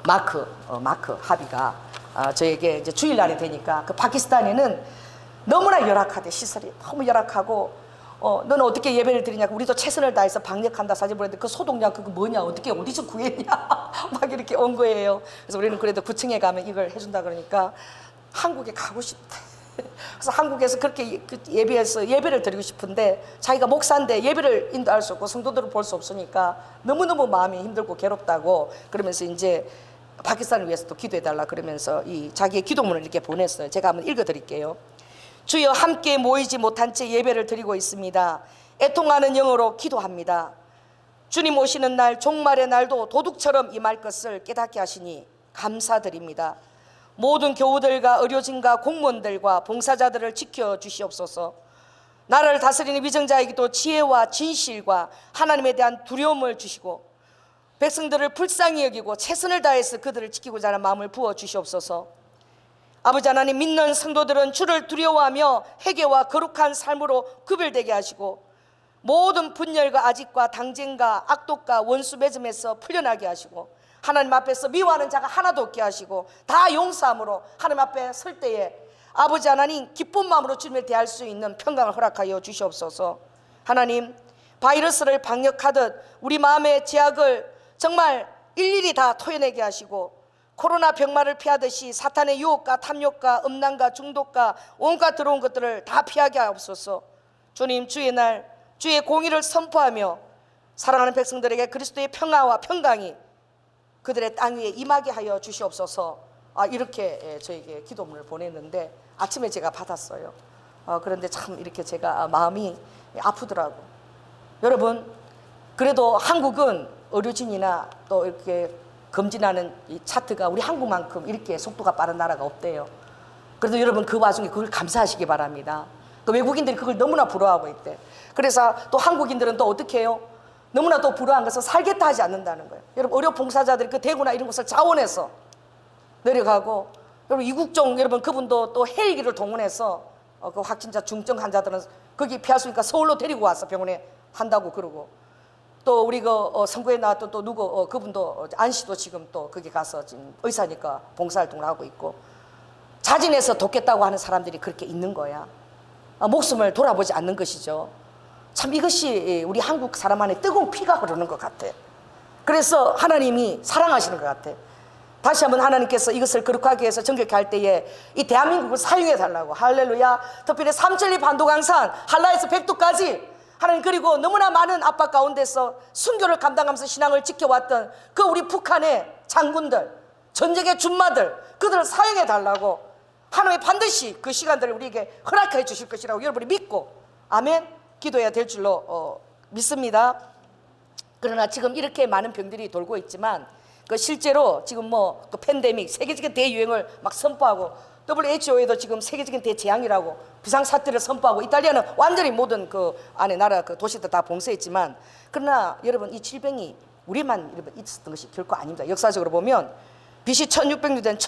마크 하비가 저에게 이제 주일날이 되니까 그 파키스탄에는 너무나 열악하대. 시설이 너무 열악하고 너는 어떻게 예배를 드리냐고, 우리도 최선을 다해서 방역한다 사진 보냈는데 그 소독약 그거 뭐냐, 어떻게 어디서 구했냐 막 이렇게 온 거예요. 그래서 우리는 그래도 9층에 가면 이걸 해준다 그러니까 한국에 가고 싶대. 그래서 한국에서 그렇게 예배를 드리고 싶은데 자기가 목사인데 예배를 인도할 수 없고 성도들을 볼 수 없으니까 너무너무 마음이 힘들고 괴롭다고 그러면서 이제 파키스탄을 위해서 또 기도해달라 그러면서 이 자기의 기도문을 이렇게 보냈어요. 제가 한번 읽어드릴게요. 주여, 함께 모이지 못한 채 예배를 드리고 있습니다. 애통하는 영으로 기도합니다. 주님 오시는 날, 종말의 날도 도둑처럼 임할 것을 깨닫게 하시니 감사드립니다. 모든 교우들과 의료진과 공무원들과 봉사자들을 지켜주시옵소서. 나라를 다스리는 위정자에게도 지혜와 진실과 하나님에 대한 두려움을 주시고 백성들을 불쌍히 여기고 최선을 다해서 그들을 지키고자 하는 마음을 부어주시옵소서. 아버지 하나님, 믿는 성도들은 주를 두려워하며 회개와 거룩한 삶으로 구별되게 하시고 모든 분열과 아집과 당쟁과 악독과 원수 맺음에서 풀려나게 하시고 하나님 앞에서 미워하는 자가 하나도 없게 하시고 다 용서함으로 하나님 앞에 설 때에 아버지 하나님 기쁜 마음으로 주님을 대할 수 있는 평강을 허락하여 주시옵소서. 하나님, 바이러스를 방역하듯 우리 마음의 제약을 정말 일일이 다 토해내게 하시고 코로나 병마를 피하듯이 사탄의 유혹과 탐욕과 음란과 중독과 온갖 들어온 것들을 다 피하게 하옵소서. 주님, 주의 날 주의 공의를 선포하며 사랑하는 백성들에게 그리스도의 평화와 평강이 그들의 땅 위에 임하게 하여 주시옵소서. 이렇게 저에게 기도문을 보냈는데 아침에 제가 받았어요. 그런데 참 이렇게 제가 마음이 아프더라고. 여러분, 그래도 한국은 의료진이나 또 이렇게 검진하는 이 차트가 우리 한국만큼 이렇게 속도가 빠른 나라가 없대요. 그래도 여러분 그 와중에 그걸 감사하시기 바랍니다. 그 외국인들이 그걸 너무나 부러워하고 있대. 그래서 또 한국인들은 또 어떻게 해요? 너무나 또 불우한 것은 살겠다 하지 않는다는 거예요. 여러분 의료 봉사자들이 그 대구나 이런 곳을 자원해서 내려가고, 여러분 이국종 여러분 그분도 또 헬기를 동원해서 그 확진자 중증 환자들은 거기 피할 수 있으니까 서울로 데리고 와서 병원에 한다고 그러고, 또 우리 그 선거에 나왔던 또 누구 그분도 안 씨도 지금 또 거기 가서 지금 의사니까 봉사활동을 하고 있고, 자진해서 돕겠다고 하는 사람들이 그렇게 있는 거야. 목숨을 돌아보지 않는 것이죠. 참 이것이 우리 한국 사람 안에 뜨거운 피가 흐르는 것 같아. 그래서 하나님이 사랑하시는 것 같아. 다시 한번 하나님께서 이것을 거룩하게 해서 정결케 할 때에 이 대한민국을 사용해 달라고. 할렐루야. 특별히 삼천리 반도강산 한라에서 백두까지 하나님, 그리고 너무나 많은 압박 가운데서 순교를 감당하면서 신앙을 지켜왔던 그 우리 북한의 장군들, 전쟁의 준마들, 그들을 사용해 달라고 하나님 반드시 그 시간들을 우리에게 허락해 주실 것이라고 여러분이 믿고 아멘 기도해야 될 줄로 믿습니다. 그러나 지금 이렇게 많은 병들이 돌고 있지만 그 실제로 지금 그 팬데믹 세계적인 대유행을 막 선포하고, WHO에도 지금 세계적인 대재앙이라고 비상사태를 선포하고, 이탈리아는 완전히 모든 그 안에 나라 그 도시들 다 봉쇄했지만, 그러나 여러분 이 질병이 우리만 여러분 있었던 것이 결코 아닙니다. 역사적으로 보면 BC 1600년대는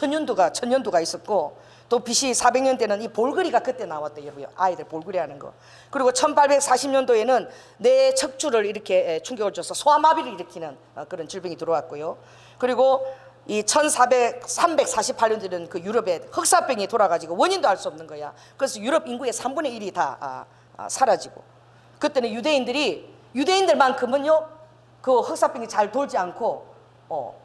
천연두가 있었고, 또 BC 400년대는 이 볼거리가 그때 나왔대요. 여러분 아이들 볼거리 하는 거. 그리고 1840년도에는 뇌 척추를 이렇게 충격을 줘서 소아마비를 일으키는 그런 질병이 들어왔고요. 그리고 이 348년도에는 그 유럽에 흑사병이 돌아가지고 원인도 알 수 없는 거야. 그래서 유럽 인구의 3분의 1이 다 사라지고, 그때는 유대인들만큼은요 그 흑사병이 잘 돌지 않고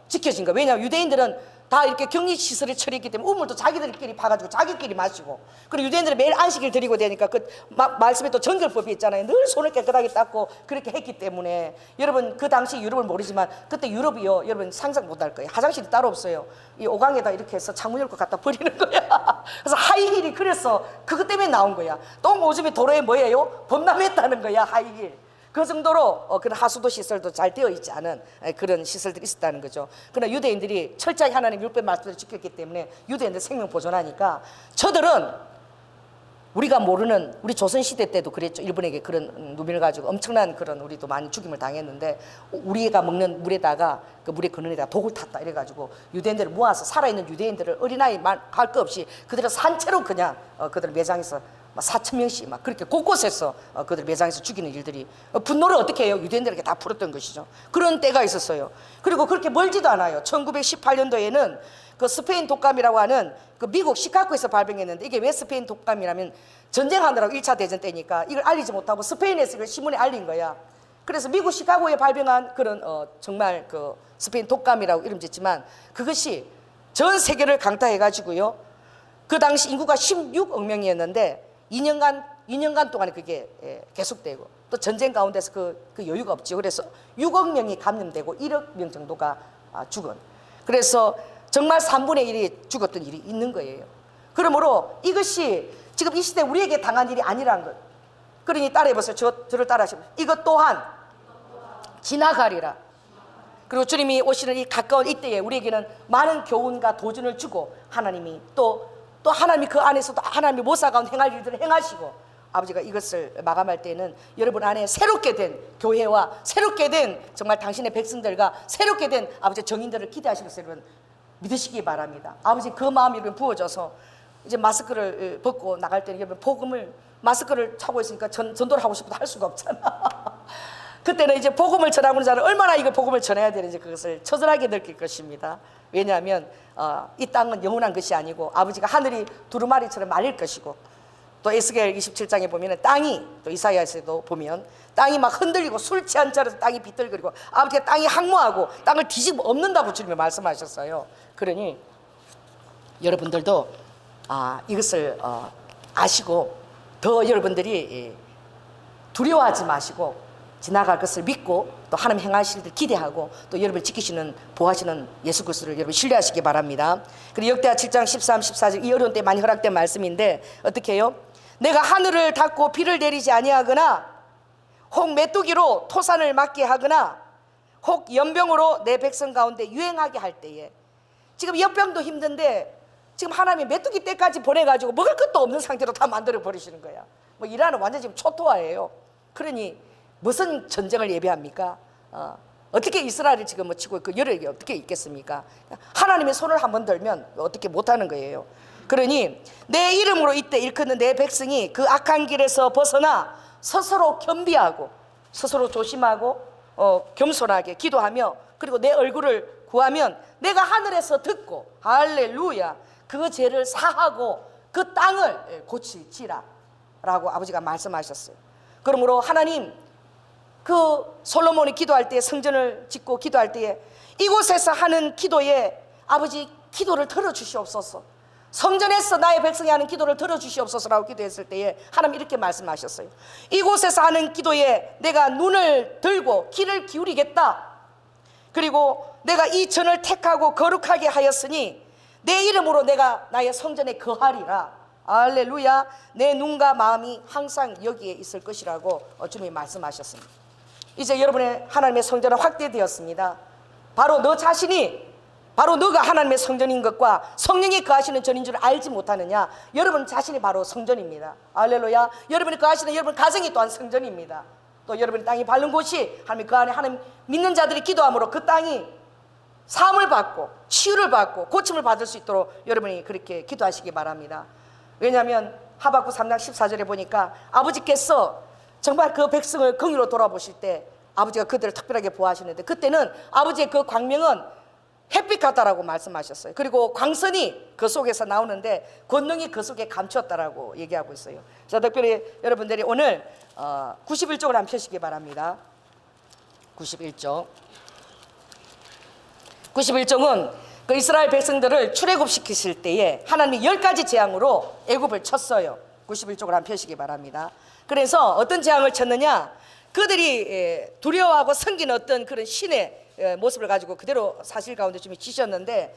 지켜진 거야. 왜냐하면 유대인들은 다 이렇게 격리시설에 처리했기 때문에 우물도 자기들끼리 파가지고 자기끼리 마시고, 그리고 유대인들은 매일 안식일 드리고 되니까 그 말씀에 또 정결법이 있잖아요. 늘 손을 깨끗하게 닦고 그렇게 했기 때문에, 여러분 그 당시 유럽을 모르지만 그때 유럽이요 여러분 상상 못할 거예요. 화장실이 따로 없어요. 이 오강에다 이렇게 해서 창문 열고 갖다 버리는 거야. 그래서 하이힐이 그래서 그것 때문에 나온 거야. 똥 오줌이 도로에 뭐예요? 범람했다는 거야. 하이힐. 그 정도로 그런 하수도 시설도 잘 되어 있지 않은 그런 시설들이 있었다는 거죠. 그러나 유대인들이 철저히 하나님 율법 말씀을 지켰기 때문에 유대인들 생명 보존하니까, 저들은 우리가 모르는 우리 조선시대 때도 그랬죠. 일본에게 그런 누민을 가지고 엄청난 그런 우리도 많이 죽임을 당했는데, 우리가 먹는 물에다가 그 물의 근원에다가 독을 탔다 이래가지고 유대인들을 모아서 살아있는 유대인들을 어린아이 할 것 없이 그들을 산채로 그냥 그들을 매장해서 4,000명씩 막 그렇게 곳곳에서 그들 매장에서 죽이는 일들이, 분노를 어떻게 해요? 유대인들에게 다 풀었던 것이죠. 그런 때가 있었어요. 그리고 그렇게 멀지도 않아요. 1918년도에는 그 스페인 독감이라고 하는 그 미국 시카고에서 발병했는데, 이게 왜 스페인 독감이라면 전쟁하느라고 1차 대전 때니까 이걸 알리지 못하고 스페인에서 이걸 신문에 알린 거야. 그래서 미국 시카고에 발병한 그런 정말 그 스페인 독감이라고 이름 짓지만, 그것이 전 세계를 강타해가지고요, 그 당시 인구가 16억 명이었는데 2년간 동안에 그게 계속되고, 또 전쟁 가운데서 그 여유가 없죠. 그래서 6억 명이 감염되고 1억 명 정도가 죽은, 그래서 정말 3분의 1이 죽었던 일이 있는 거예요. 그러므로 이것이 지금 이 시대 우리에게 당한 일이 아니라는 것. 그러니 따라해보세요. 저를 따라하시면, 이것 또한 지나가리라. 그리고 주님이 오시는 이 가까운 이때에 우리에게는 많은 교훈과 도전을 주고, 하나님이 또 하나님이 그 안에서도 하나님이 모사 가운데 행할 일들을 행하시고, 아버지가 이것을 마감할 때는 여러분 안에 새롭게 된 교회와 새롭게 된 정말 당신의 백성들과 새롭게 된 아버지 정인들을 기대하시는 것을 여러분 믿으시기 바랍니다. 아버지 그 마음이 여러분 부어져서 이제 마스크를 벗고 나갈 때는 여러분 복음을, 마스크를 차고 있으니까 전도를 하고 싶어도 할 수가 없잖아. 그때는 이제 복음을 전하고는 자는 얼마나 이거 복음을 전해야 되는지 그것을 처절하게 느낄 것입니다. 왜냐하면 이 땅은 영원한 것이 아니고 아버지가 하늘이 두루마리처럼 말릴 것이고, 또 에스겔 27장에 보면 땅이, 또 이사야에서도 보면 땅이 막 흔들리고 술 취한 자라서 땅이 비틀거리고 아버지가 땅이 항모하고 땅을 뒤집어 엎는다고 주님이 말씀하셨어요. 그러니 여러분들도 이것을 아시고 더 여러분들이 두려워하지 마시고 지나갈 것을 믿고 또 하나님 행하실 때 기대하고 또 여러분을 지키시는 보호하시는 예수 그리스도를 여러분 신뢰하시기 바랍니다. 그리고 역대하 7장 13, 14절 이 어려운 때 많이 허락된 말씀인데 어떻게 해요? 내가 하늘을 닫고 비를 내리지 아니하거나 혹 메뚜기로 토산을 맞게 하거나 혹 연병으로 내 백성 가운데 유행하게 할 때에 지금 연병도 힘든데 지금 하나님이 메뚜기 때까지 보내가지고 먹을 것도 없는 상태로 다 만들어 버리시는 거야. 뭐 이란은 완전 지금 초토화예요. 그러니 무슨 전쟁을 예배합니까? 어떻게 이스라엘을 지금 뭐 치고 그 열을 어떻게 있겠습니까? 하나님의 손을 한번 들면 어떻게 못하는 거예요. 그러니 내 이름으로 이때 일컫는 내 백성이 그 악한 길에서 벗어나 스스로 겸비하고 스스로 조심하고 겸손하게 기도하며 그리고 내 얼굴을 구하면 내가 하늘에서 듣고 할렐루야 그 죄를 사하고 그 땅을 고칠지라 라고 아버지가 말씀하셨어요. 그러므로 하나님 그 솔로몬이 기도할 때 성전을 짓고 기도할 때에 이곳에서 하는 기도에 아버지 기도를 들어주시옵소서, 성전에서 나의 백성이 하는 기도를 들어주시옵소서라고 기도했을 때에 하나님 이렇게 말씀하셨어요. 이곳에서 하는 기도에 내가 눈을 들고 귀를 기울이겠다. 그리고 내가 이 전을 택하고 거룩하게 하였으니 내 이름으로 내가 나의 성전에 거하리라. 할렐루야. 내 눈과 마음이 항상 여기에 있을 것이라고 주님이 말씀하셨습니다. 이제 여러분의 하나님의 성전은 확대되었습니다. 바로 너 자신이 바로 너가 하나님의 성전인 것과 성령이 거하시는 전인 줄 알지 못하느냐? 여러분 자신이 바로 성전입니다. 할렐루야. 여러분이 거하시는 여러분 가정이 또한 성전입니다. 또 여러분의 땅이 밟는 곳이 하나님 그 안에 하나님 믿는 자들이 기도함으로 그 땅이 사함을 받고 치유를 받고 고침을 받을 수 있도록 여러분이 그렇게 기도하시기 바랍니다. 왜냐하면 하박국 3장 14절에 보니까 아버지께서 정말 그 백성을 긍휼로 돌아보실 때 아버지가 그들을 특별하게 보호하시는데 그때는 아버지의 그 광명은 햇빛 같다라고 말씀하셨어요. 그리고 광선이 그 속에서 나오는데 권능이 그 속에 감추었다라고 얘기하고 있어요. 자, 특별히 여러분들이 오늘 91쪽을 한번 펴시기 바랍니다. 91쪽. 91쪽은 그 이스라엘 백성들을 출애굽시키실 때에 하나님이 10가지 재앙으로 애굽을 쳤어요. 91쪽을 한번 펴시기 바랍니다. 그래서 어떤 재앙을 쳤느냐? 그들이 두려워하고 섬기는 어떤 그런 신의 모습을 가지고 그대로 사실 가운데 좀 지셨는데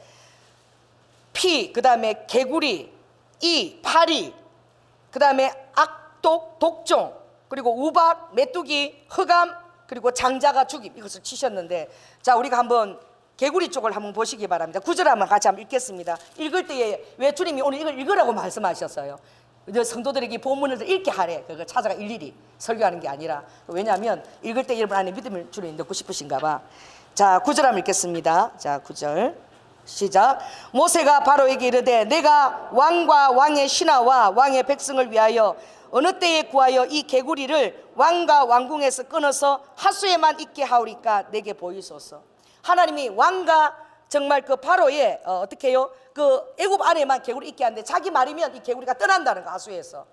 피, 그 다음에 개구리, 이, 파리, 그 다음에 악독, 독종, 그리고 우박, 메뚜기, 흑암, 그리고 장자가 죽임, 이것을 치셨는데 자, 우리가 한번 개구리 쪽을 한번 보시기 바랍니다. 9절 한번 같이 한번 읽겠습니다. 읽을 때에 왜 주님이 오늘 이걸 읽으라고 말씀하셨어요? 성도들에게 본문을 읽게 하래. 그거 찾아가 일일이 설교하는 게 아니라. 왜냐하면 읽을 때 여러분 안에 믿음을 주님 넣고 싶으신가 봐. 자, 9절 한번 읽겠습니다. 자, 9절 시작. 모세가 바로에게 이르되 내가 왕과 왕의 신하와 왕의 백성을 위하여 어느 때에 구하여 이 개구리를 왕과 왕궁에서 끊어서 하수에만 있게 하오리까 내게 보이소서. 하나님이 왕과 정말 그 바로에 어떻게 해요? 그 애굽 안에만 개구리 있게 하는데 자기 말이면 이 개구리가 떠난다는 거. 하수에서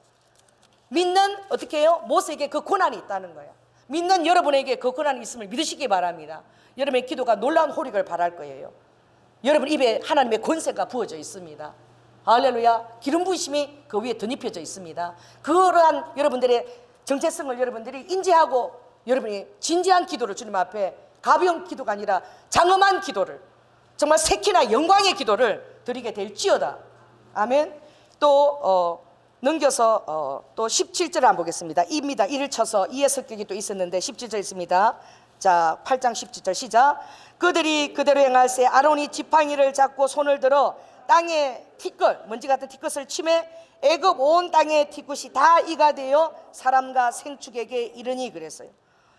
믿는 어떻게 해요? 모세에게 그 고난이 있다는 거예요. 믿는 여러분에게 그 고난이 있음을 믿으시기 바랍니다. 여러분의 기도가 놀라운 호릭을 발할 거예요. 여러분 입에 하나님의 권세가 부어져 있습니다. 할렐루야. 기름 부으심이 그 위에 덧입혀져 있습니다. 그러한 여러분들의 정체성을 여러분들이 인지하고 여러분이 진지한 기도를 주님 앞에 가벼운 기도가 아니라 장엄한 기도를 정말 새키나 영광의 기도를 드리게 될지어다. 아멘. 또 넘겨서 또 17절 한번 보겠습니다. 입니다. 이를 쳐서 이의 성격이 또 있었는데 17절 있습니다. 자, 8장 17절 시작. 그들이 그대로 행할세 아론이 지팡이를 잡고 손을 들어 땅에 티끌, 먼지 같은 티끌을 치매 애굽 온 땅의 티끌이 다 이가 되어 사람과 생축에게 이르니 그랬어요.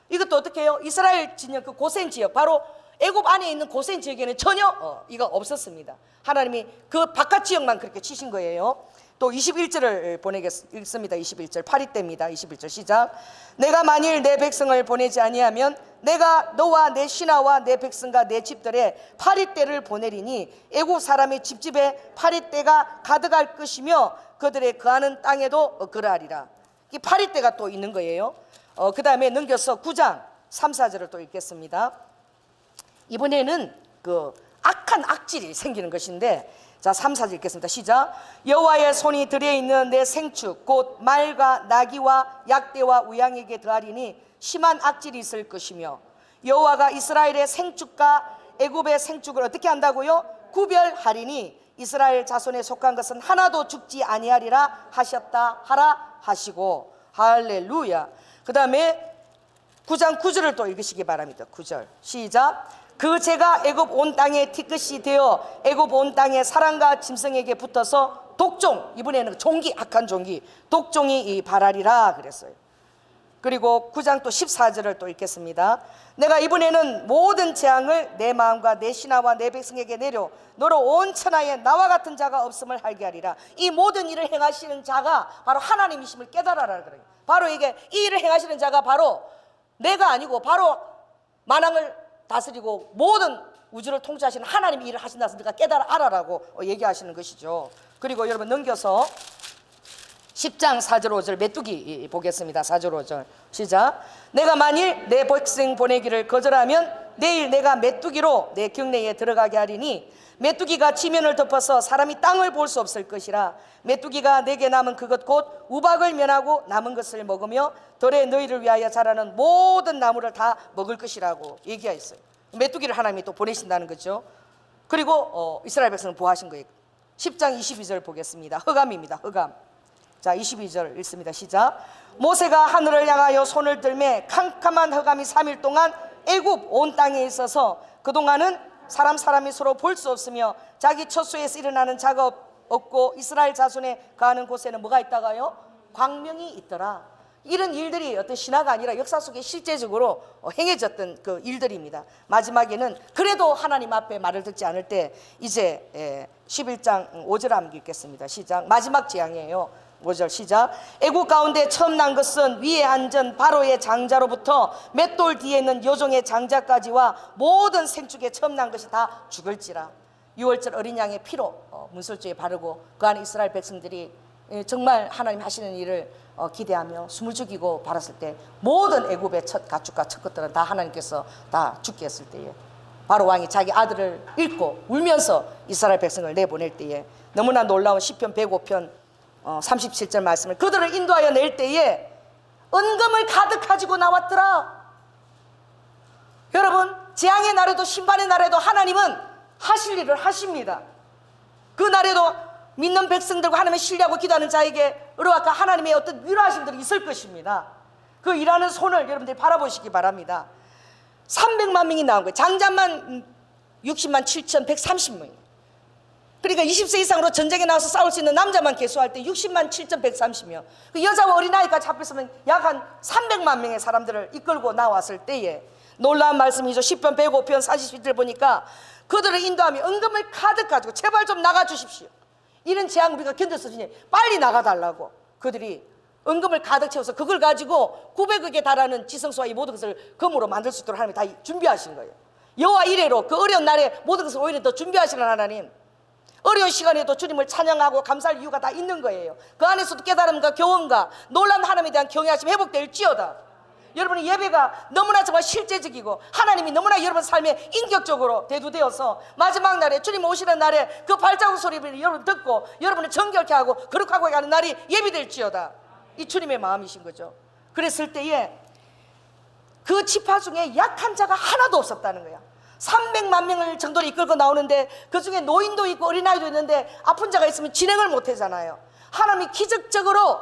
이것도 어떻게 해요? 이스라엘 진영 그 고센 지역, 바로 애굽 안에 있는 고센 지역에는 전혀 이거 없었습니다. 하나님이 그 바깥 지역만 그렇게 치신 거예요. 또 21절을 읽습니다. 21절 파리때입니다. 21절 시작. 내가 만일 내 백성을 보내지 아니하면 내가 너와 내 신하와 내 백성과 내 집들에 파리때를 보내리니 애굽 사람의 집집에 파리때가 가득할 것이며 그들의 거하는 땅에도 그러하리라. 이 파리때가 또 있는 거예요. 그 다음에 넘겨서 9장 3, 4절을 또 읽겠습니다. 이번에는 그 악한 악질이 생기는 것인데 자, 3, 4절 읽겠습니다. 시작. 여호와의 손이 들에 있는 내 생축 곧 말과 나귀와 약대와 우양에게 더하리니 심한 악질이 있을 것이며 여호와가 이스라엘의 생축과 애굽의 생축을 어떻게 한다고요? 구별하리니 이스라엘 자손에 속한 것은 하나도 죽지 아니하리라 하셨다 하라 하시고. 할렐루야. 그 다음에 9장 9절을 또 읽으시기 바랍니다. 9절 시작. 그 제가 애굽 온 땅에 티끝이 되어 애굽 온 땅의 사람과 짐승에게 붙어서 독종, 이번에는 종기, 악한 종기, 독종이 발하리라 그랬어요. 그리고 9장 또 14절을 또 읽겠습니다. 내가 이번에는 모든 재앙을 내 마음과 내 신하와 내 백성에게 내려 너로 온 천하에 나와 같은 자가 없음을 알게 하리라. 이 모든 일을 행하시는 자가 바로 하나님이심을 깨달아라 그래요. 바로 이게 이 일을 행하시는 자가 바로 내가 아니고 바로 만왕을 다스리고 모든 우주를 통치하시는 하나님이 일을 하신다서 네가 깨달아 알아라고 얘기하시는 것이죠. 그리고 여러분 넘겨서 10장 4절 5절 메뚜기 보겠습니다. 4절 5절 시작. 내가 만일 내 백성 보내기를 거절하면 내일 내가 메뚜기로 내 경내에 들어가게 하리니 메뚜기가 지면을 덮어서 사람이 땅을 볼 수 없을 것이라. 메뚜기가 내게 남은 그것 곧 우박을 면하고 남은 것을 먹으며 덜에 너희를 위하여 자라는 모든 나무를 다 먹을 것이라고 얘기했어요. 메뚜기를 하나님이 또 보내신다는 거죠. 그리고 이스라엘 백성을 보호하신 거예요. 10장 22절 보겠습니다. 흑암입니다. 흑암. 자, 22절 읽습니다. 시작. 모세가 하늘을 향하여 손을 들매 캄캄한 흑암이 3일 동안 애굽 온 땅에 있어서 그동안은 사람이 서로 볼 수 없으며 자기 처소에서 일어나는 자가 없고 이스라엘 자손에 가는 곳에는 뭐가 있다가요? 광명이 있더라. 이런 일들이 어떤 신화가 아니라 역사 속에 실제적으로 행해졌던 그 일들입니다. 마지막에는 그래도 하나님 앞에 말을 듣지 않을 때 이제 11장 5절 한번 읽겠습니다. 시작. 마지막 재앙이에요. 5절 시작. 애국 가운데 처음 난 것은 위에 앉은 바로의 장자로부터 맷돌 뒤에 있는 여종의 장자까지와 모든 생축에 처음 난 것이 다 죽을지라. 6월절 어린 양의 피로 문설주에 바르고 그 안에 이스라엘 백성들이 정말 하나님 하시는 일을 기대하며 숨을 죽이고 바랐을 때 모든 애굽의 첫 가축과 첫 것들은 다 하나님께서 다 죽게 했을 때에 바로 왕이 자기 아들을 잃고 울면서 이스라엘 백성을 내보낼 때에 너무나 놀라운 시편 105편 37절 말씀을 그들을 인도하여 낼 때에 은금을 가득 가지고 나왔더라. 여러분, 재앙의 날에도 심판의 날에도 하나님은 하실 일을 하십니다. 그 날에도 믿는 백성들과 하나님의 신뢰하고 기도하는 자에게 의로와까 하나님의 어떤 위로하심들이 있을 것입니다. 그 일하는 손을 여러분들이 바라보시기 바랍니다. 300만 명이 나온 거예요. 장자만 60만 7,130명. 그러니까 20세 이상으로 전쟁에 나와서 싸울 수 있는 남자만 계수할 때 60만 7,130명. 그 여자와 어린아이까지 합했으면 약 한 300만 명의 사람들을 이끌고 나왔을 때에 놀라운 말씀이죠. 시편 105편 40절 보니까 그들을 인도하며 은금을 가득 가지고 제발 좀 나가주십시오. 이런 재앙 우리가 견딜 수 있으니 빨리 나가달라고 그들이 은금을 가득 채워서 그걸 가지고 900억에 달하는 지성소와 이 모든 것을 금으로 만들 수 있도록 하나님이 다 준비하신 거예요. 여호와 이래로 그 어려운 날에 모든 것을 오히려 더 준비하시는 하나님. 어려운 시간에도 주님을 찬양하고 감사할 이유가 다 있는 거예요. 그 안에서도 깨달음과 교훈과 놀라운 하나님에 대한 경외하심 회복될지어다. 여러분의 예배가 너무나 정말 실제적이고 하나님이 너무나 여러분 삶에 인격적으로 대두되어서 마지막 날에 주님 오시는 날에 그 발자국 소리를 여러분 듣고 여러분을 정결케 하고 거룩하게 하는 날이 예비될지어다. 이 주님의 마음이신 거죠. 그랬을 때에 그 지파 중에 약한 자가 하나도 없었다는 거야. 300만 명을 정도로 이끌고 나오는데 그 중에 노인도 있고 어린아이도 있는데 아픈 자가 있으면 진행을 못 하잖아요. 하나님이 기적적으로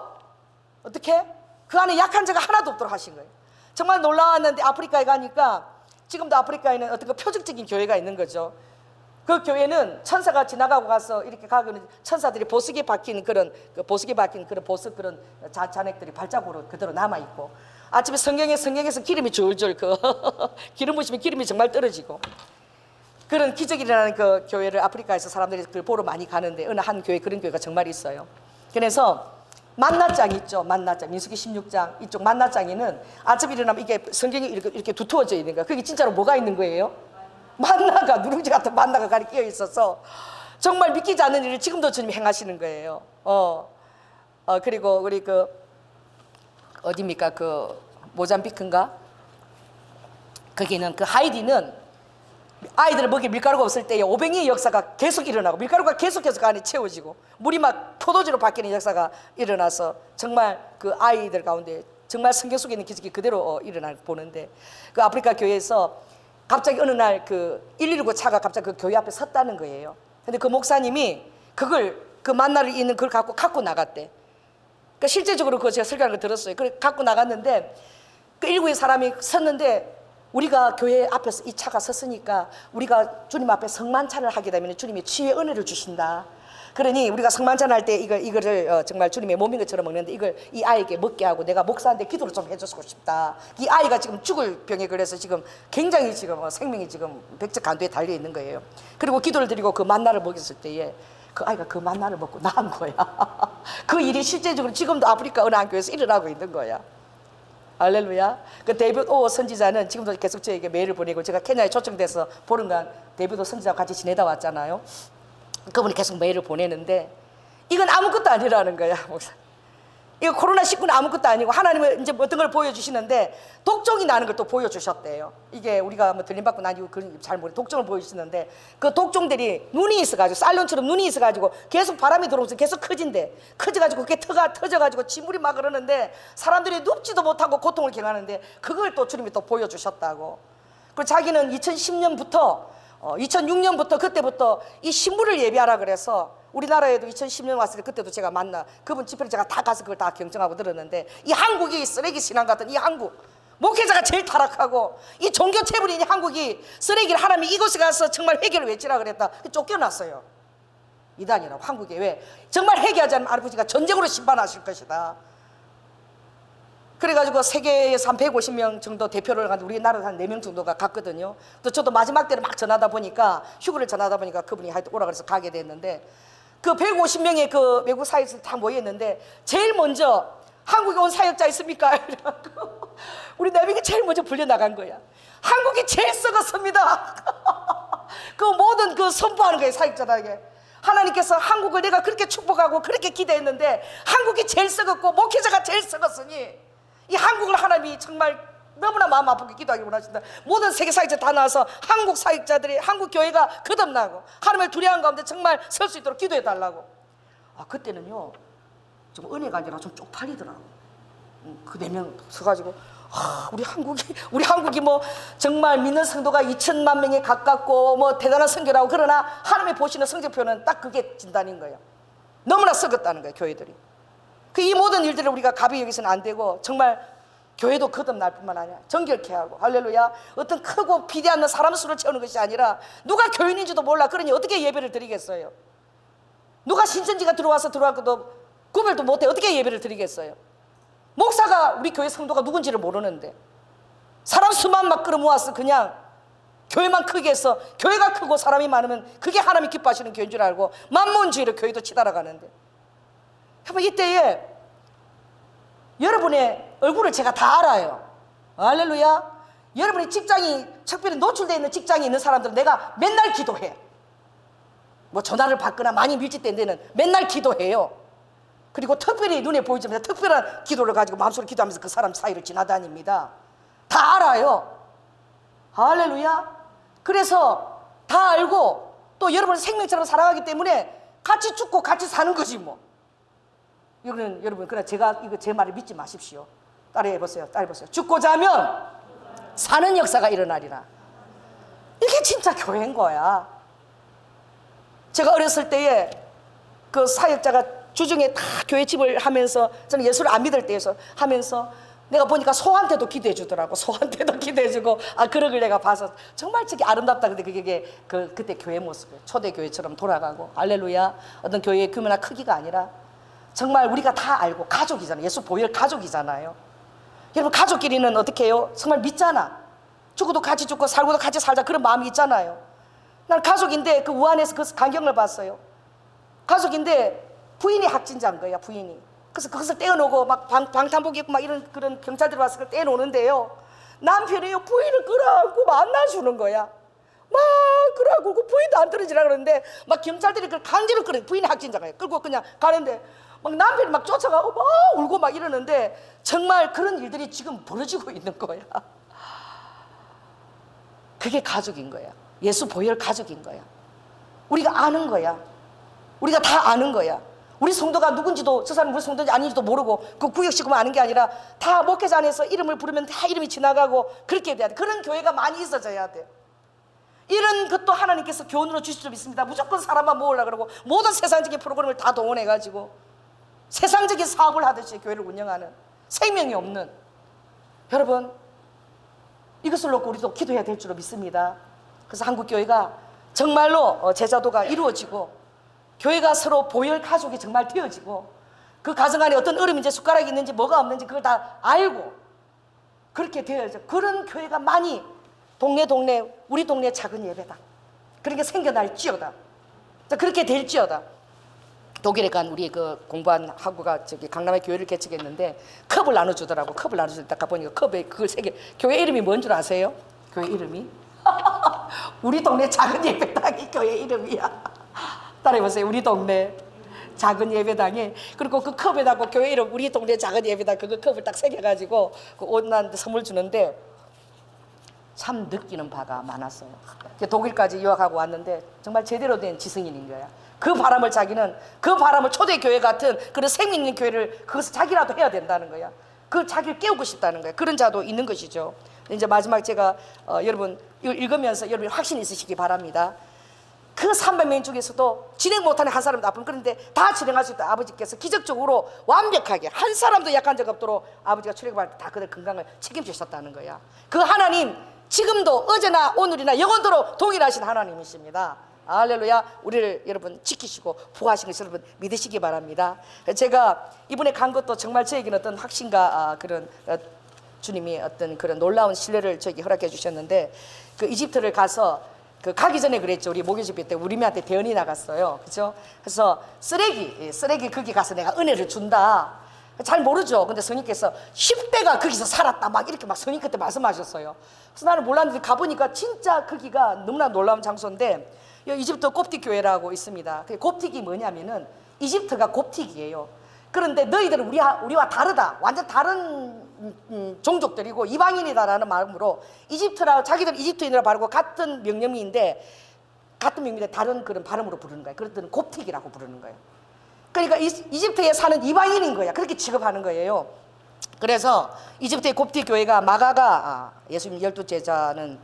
어떻게 그 안에 약한 자가 하나도 없도록 하신 거예요. 정말 놀라웠는데 아프리카에 가니까 지금도 아프리카에는 어떤 그 표적적인 교회가 있는 거죠. 그 교회는 천사가 지나가고 가서 이렇게 가고는 천사들이 보석에 박힌 그런 보석 그런 잔액들이 발자국으로 그대로 남아 있고 아침에 성경에서 기름이 줄줄 기름 부으시면 기름이 정말 떨어지고 그런 기적이 일어나는 그 교회를 아프리카에서 사람들이 그걸 보러 많이 가는데 어느 한 교회 그런 교회가 정말 있어요. 그래서 만나장 있죠. 만나장 민수기 16장 이쪽 만나장에는 아침에 일어나면 이게 성경이 이렇게 두터워져 있는 거야. 그게 진짜로 뭐가 있는 거예요? 만나가 누룽지 같은 만나가 가리 끼어 있어서 정말 믿기지 않는 일을 지금도 주님이 행하시는 거예요. 그리고 우리 그 어디입니까? 그 모잠비크인가? 거기는 그 하이디는 아이들을 먹일 밀가루가 없을 때에 오병이의 역사가 계속 일어나고 밀가루가 계속해서 그 안에 채워지고 물이 막 포도주로 바뀌는 역사가 일어나서 정말 그 아이들 가운데 정말 성경 속에 있는 기적이 그대로 일어나 보는데, 그 아프리카 교회에서 갑자기 어느 날 그 119 차가 갑자기 그 교회 앞에 섰다는 거예요. 근데 그 목사님이 그걸 그 만나를 있는 걸 갖고 나갔대. 그러니까 실제적으로 그거 제가 설교하는 거 들었어요. 그래 갖고 나갔는데 그 119의 사람이 섰는데, 우리가 교회 앞에서 이 차가 섰으니까 우리가 주님 앞에 성만찬을 하게 되면 주님이 치유의 은혜를 주신다. 그러니 우리가 성만찬 할 때 이거를 정말 주님의 몸인 것처럼 먹는데 이걸 이 아이에게 먹게 하고 내가 목사한테 기도를 좀 해주고 싶다. 이 아이가 지금 죽을 병에 걸려서 지금 굉장히 지금 생명이 지금 백척 간도에 달려 있는 거예요. 그리고 기도를 드리고 그 만나를 먹였을 때에 그 아이가 그 만나를 먹고 나은 거야. 그 일이 실제적으로 지금도 아프리카 어느 한 교회에서 일어나고 있는 거야. 할렐루야. 그 데이비드 오 선지자는 지금도 계속 저에게 메일을 보내고, 제가 케냐에 초청돼서 보름간 데이비드 선지자와 같이 지내다 왔잖아요. 그분이 계속 메일을 보내는데 이건 아무것도 아니라는 거야, 목사. 이거 코로나19는 아무것도 아니고 하나님은 이제 어떤 걸 보여주시는데 독종이 나는 걸 또 보여주셨대요. 이게 우리가 뭐 들림받고 난 이후 잘 모르 독종을 보여주시는데 그 독종들이 눈이 있어가지고 살론처럼 눈이 있어가지고 계속 바람이 들어오면서 계속 커진대. 커져가지고 그게 터져가지고 지물이 막 그러는데 사람들이 눕지도 못하고 고통을 경하는데 그걸 또 주님이 또 보여주셨다고. 그리고 자기는 2010년부터 2006년부터 그때부터 이 신부를 예비하라 그래서 우리나라에도 2010년 왔을 때 그때도 제가 만나 그분 집회를 제가 다 가서 그걸 다 경청하고 들었는데, 이 한국이 쓰레기 신앙 같은 이 한국 목회자가 제일 타락하고 이 종교 체불인 이 한국이 쓰레기를 하나님이 이곳에 가서 정말 회개를 외치라 그랬다. 쫓겨났어요. 이단이라고 한국에. 왜? 정말 회개하지 않으면 아버지가 전쟁으로 심판하실 것이다. 그래가지고 세계에서 한 150명 정도 대표를 가지고 우리나라에서 한 4명 정도가 갔거든요. 또 저도 마지막 때를 막 전하다 보니까 휴거를 전하다 보니까 그분이 하여튼 오라 그래서 가게 됐는데, 그 150명의 그 외국 사역자들 다 모였는데 제일 먼저 한국에 온 사역자 있습니까? 이래갖고 우리 4명이 제일 먼저 불려나간 거야. 한국이 제일 썩었습니다. 그 모든 그 선포하는 거예요, 사역자들에게. 하나님께서 한국을 내가 그렇게 축복하고 그렇게 기대했는데 한국이 제일 썩었고 목회자가 제일 썩었으니 이 한국을 하나님이 정말 너무나 마음 아프게 기도하기 원하신다. 모든 세계 사역자 다 나와서 한국 사역자들이 한국 교회가 거듭나고 하나님을 두려워하는 가운데 정말 설 수 있도록 기도해 달라고. 그때는요 좀 은혜가 아니라 좀 쪽팔리더라고. 그 4명 서가지고 우리 한국이 뭐 정말 믿는 성도가 2천만 명에 가깝고 뭐 대단한 성교라고, 그러나 하나님이 보시는 성적표는 딱 그게 진단인 거예요. 너무나 썩었다는 거예요, 교회들이. 이 모든 일들을 우리가 가벼이 여기서는 안 되고 정말 교회도 거듭날 뿐만 아니라 정결케 하고, 할렐루야, 어떤 크고 비대한 사람 수를 채우는 것이 아니라 누가 교인인지도 몰라. 그러니 어떻게 예배를 드리겠어요? 누가 신천지가 들어와서도 구별도 못해 어떻게 예배를 드리겠어요? 목사가 우리 교회 성도가 누군지를 모르는데 사람 수만 막 끌어모아서 그냥 교회만 크게 해서, 교회가 크고 사람이 많으면 그게 하나님이 기뻐하시는 교회인 줄 알고 만몬주의로 교회도 치달아가는데, 이때에 여러분의 얼굴을 제가 다 알아요. 할렐루야. 여러분의 직장이 특별히 노출되어 있는 직장이 있는 사람들은 내가 맨날 기도해. 뭐 전화를 받거나 많이 밀집된 데는 맨날 기도해요. 그리고 특별히 눈에 보이지만 특별한 기도를 가지고 마음속으로 기도하면서 그 사람 사이를 지나다닙니다. 다 알아요. 할렐루야. 그래서 다 알고 또 여러분의 생명처럼 살아가기 때문에 같이 죽고 같이 사는 거지 뭐. 이거는 여러분, 그러나 제가 이거 제 말을 믿지 마십시오. 따라해보세요. 죽고자 하면 사는 역사가 일어나리라. 이게 진짜 교회인 거야. 제가 어렸을 때에 그 사역자가 주중에 다 교회 집을 하면서, 저는 예수를 안 믿을 때에서 하면서 내가 보니까 소한테도 기도해 주더라고. 소한테도 기도해 주고, 그러길 내가 봐서 정말 저게 아름답다. 근데 그게 그때 교회 모습이에요. 초대교회처럼 돌아가고, 할렐루야. 어떤 교회의 규모나 크기가 아니라 정말 우리가 다 알고 가족이잖아요. 예수 보혈 가족이잖아요. 여러분, 가족끼리는 어떻게 해요? 정말 믿잖아. 죽어도 같이 죽고 살고도 같이 살자, 그런 마음이 있잖아요. 난 가족인데 그 우한에서 그 광경을 봤어요. 가족인데 부인이 확진자인 거야, 부인이. 그래서 그것을 떼어놓고 막 방탄복 입고 막 이런 그런 경찰들이 와서 그걸 떼어놓는데요, 남편이요 부인을 끌어안고 만나주는 거야. 막 끌어안고 그 부인도 안 떨어지라 그러는데 막 경찰들이 그걸 강제로 끌어, 부인이 확진자가 끌고 그냥 가는데 막 남편이 막 쫓아가고 막 울고 막 이러는데, 정말 그런 일들이 지금 벌어지고 있는 거야. 그게 가족인 거야. 예수 보혈 가족인 거야. 우리가 아는 거야. 우리가 다 아는 거야. 우리 성도가 누군지도, 저 사람 우리 성도인지 아닌지도 모르고 그 구역시키면 아는 게 아니라 다 목회자 안에서 이름을 부르면 다 이름이 지나가고 그렇게 돼야 돼. 그런 교회가 많이 있어져야 돼. 이런 것도 하나님께서 교훈으로 주실 줄 믿습니다. 무조건 사람만 모으려고 그러고 모든 세상적인 프로그램을 다 동원해가지고 세상적인 사업을 하듯이 교회를 운영하는, 생명이 없는, 여러분 이것을 놓고 우리도 기도해야 될 줄로 믿습니다. 그래서 한국교회가 정말로 제자도가 이루어지고 교회가 서로 보혈 가족이 정말 되어지고 그 가정 안에 어떤 얼음인지 숟가락이 있는지 뭐가 없는지 그걸 다 알고 그렇게 되어져. 그런 교회가 많이 동네 우리 동네 작은 예배당 그렇게 생겨날지어다. 그렇게 될지어다. 독일에 간 우리 그 공부한 학우가 저기 강남에 교회를 개척했는데 컵을 나눠주더라고. 컵을 나눠줄 때 가보니까 컵에 그걸 새겨. 교회 이름이 뭔 줄 아세요? 교회 이름이 우리 동네 작은 예배당이 교회 이름이야. 따라해보세요. 우리 동네 작은 예배당에, 그리고 그 컵에다가 교회 이름 우리 동네 작은 예배당 그거 컵을 딱 새겨가지고 그 온난데 선물 주는데 참 느끼는 바가 많았어요. 독일까지 유학하고 왔는데 정말 제대로 된 지성인인 거야. 그 바람을 자기는, 그 바람을 초대교회 같은 그런 생명 있는 교회를 그것을 자기라도 해야 된다는 거야. 그걸 자기를 깨우고 싶다는 거야. 그런 자도 있는 것이죠. 이제 마지막 제가 여러분 읽으면서 여러분 확신이 있으시기 바랍니다. 그 300명 중에서도 진행 못하는 한 사람도 아픈, 그런데 다 진행할 수 있다. 아버지께서 기적적으로 완벽하게 한 사람도 약한 적 없도록 아버지가 출애굽할 때 다 그들 건강을 책임지셨다는 거야. 그 하나님 지금도 어제나 오늘이나 영원토록 동일하신 하나님이십니다. 할렐루야. 우리를 여러분 지키시고 보호하시는 것을 여러분 믿으시기 바랍니다. 제가 이번에 간 것도 정말 저에게는 어떤 확신과 그런 주님이 어떤 그런 놀라운 신뢰를 저에게 허락해 주셨는데, 그 이집트를 가서 그 가기 전에 그랬죠. 우리 목요집회 때 우리한테 대언이 나갔어요. 그렇죠? 그래서 쓰레기 거기 가서 내가 은혜를 준다. 잘 모르죠. 근데 성령께서 10대가 거기서 살았다 막 이렇게 막 성령 그때 말씀하셨어요. 그래서 나는 몰랐는데 가보니까 진짜 거기가 너무나 놀라운 장소인데, 이집트 곱틱 교회라고 있습니다. 그 곱틱이 뭐냐면은 이집트가 곱틱이에요. 그런데 너희들은 우리와 다르다. 완전 다른 종족들이고 이방인이다라는 마음으로 이집트라, 자기들 이집트인이라 바르고 같은 명령인데 다른 그런 발음으로 부르는 거예요. 그것들은 곱틱이라고 부르는 거예요. 그러니까 이집트에 사는 이방인인 거야. 그렇게 취급하는 거예요. 그래서 이집트의 곱틱 교회가 마가가 예수님 12제자는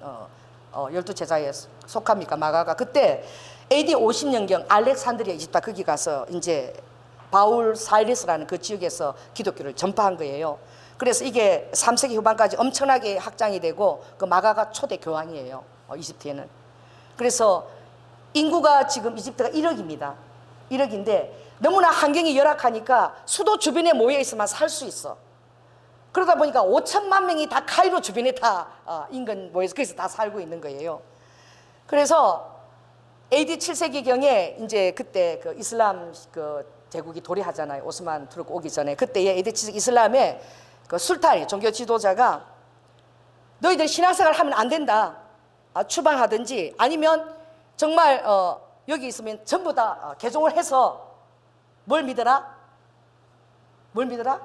12제자에 속합니까? 마가가 그때 AD 50년경 알렉산드리아 이집트 거기 가서 이제 바울 사이러스라는 그 지역에서 기독교를 전파한 거예요. 그래서 이게 3세기 후반까지 엄청나게 확장이 되고 그 마가가 초대 교황이에요. 이집트에는. 그래서 인구가 지금 이집트가 1억입니다. 1억인데 너무나 환경이 열악하니까 수도 주변에 모여 있으면 살 수 있어. 그러다 보니까 5천만 명이 다 카이로 주변에 다 인근 모여서 거기서 다 살고 있는 거예요. 그래서 AD 7세기경에 이제 그때 그 이슬람 그 제국이 도래하잖아요. 오스만 투르크 오기 전에. 그때의 AD 7세기 이슬람의 그 술탄이 종교 지도자가 너희들 신앙생활 하면 안 된다. 추방하든지 아니면 정말 여기 있으면 전부 다 개종을 해서 뭘 믿어라? 뭘 믿어라?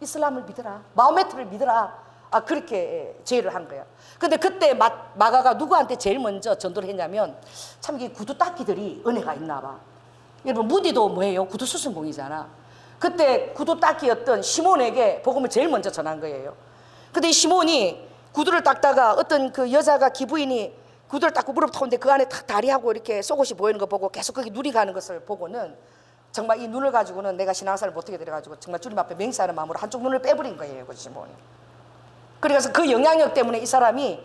이슬람을 믿어라. 마호메트를 믿어라. 그렇게 제의를 한 거야. 근데 그때 마가가 누구한테 제일 먼저 전도를 했냐면 참 이게 구두 닦이들이 은혜가 있나 봐. 여러분 무디도 뭐예요? 구두 수선공이잖아. 그때 구두 닦이였던 시몬에게 복음을 제일 먼저 전한 거예요. 근데 이 시몬이 구두를 닦다가 어떤 그 여자가 기부인이 구두를 닦고 무릎 타는데 그 안에 탁 다리하고 이렇게 속옷이 보이는 거 보고 계속 거기 눈이 가는 것을 보고는 정말 이 눈을 가지고는 내가 신앙생활을 못하게 돼가지고 정말 주님 앞에 맹세하는 마음으로 한쪽 눈을 빼버린 거예요. 그 시몬이. 그래서 그 영향력 때문에 이 사람이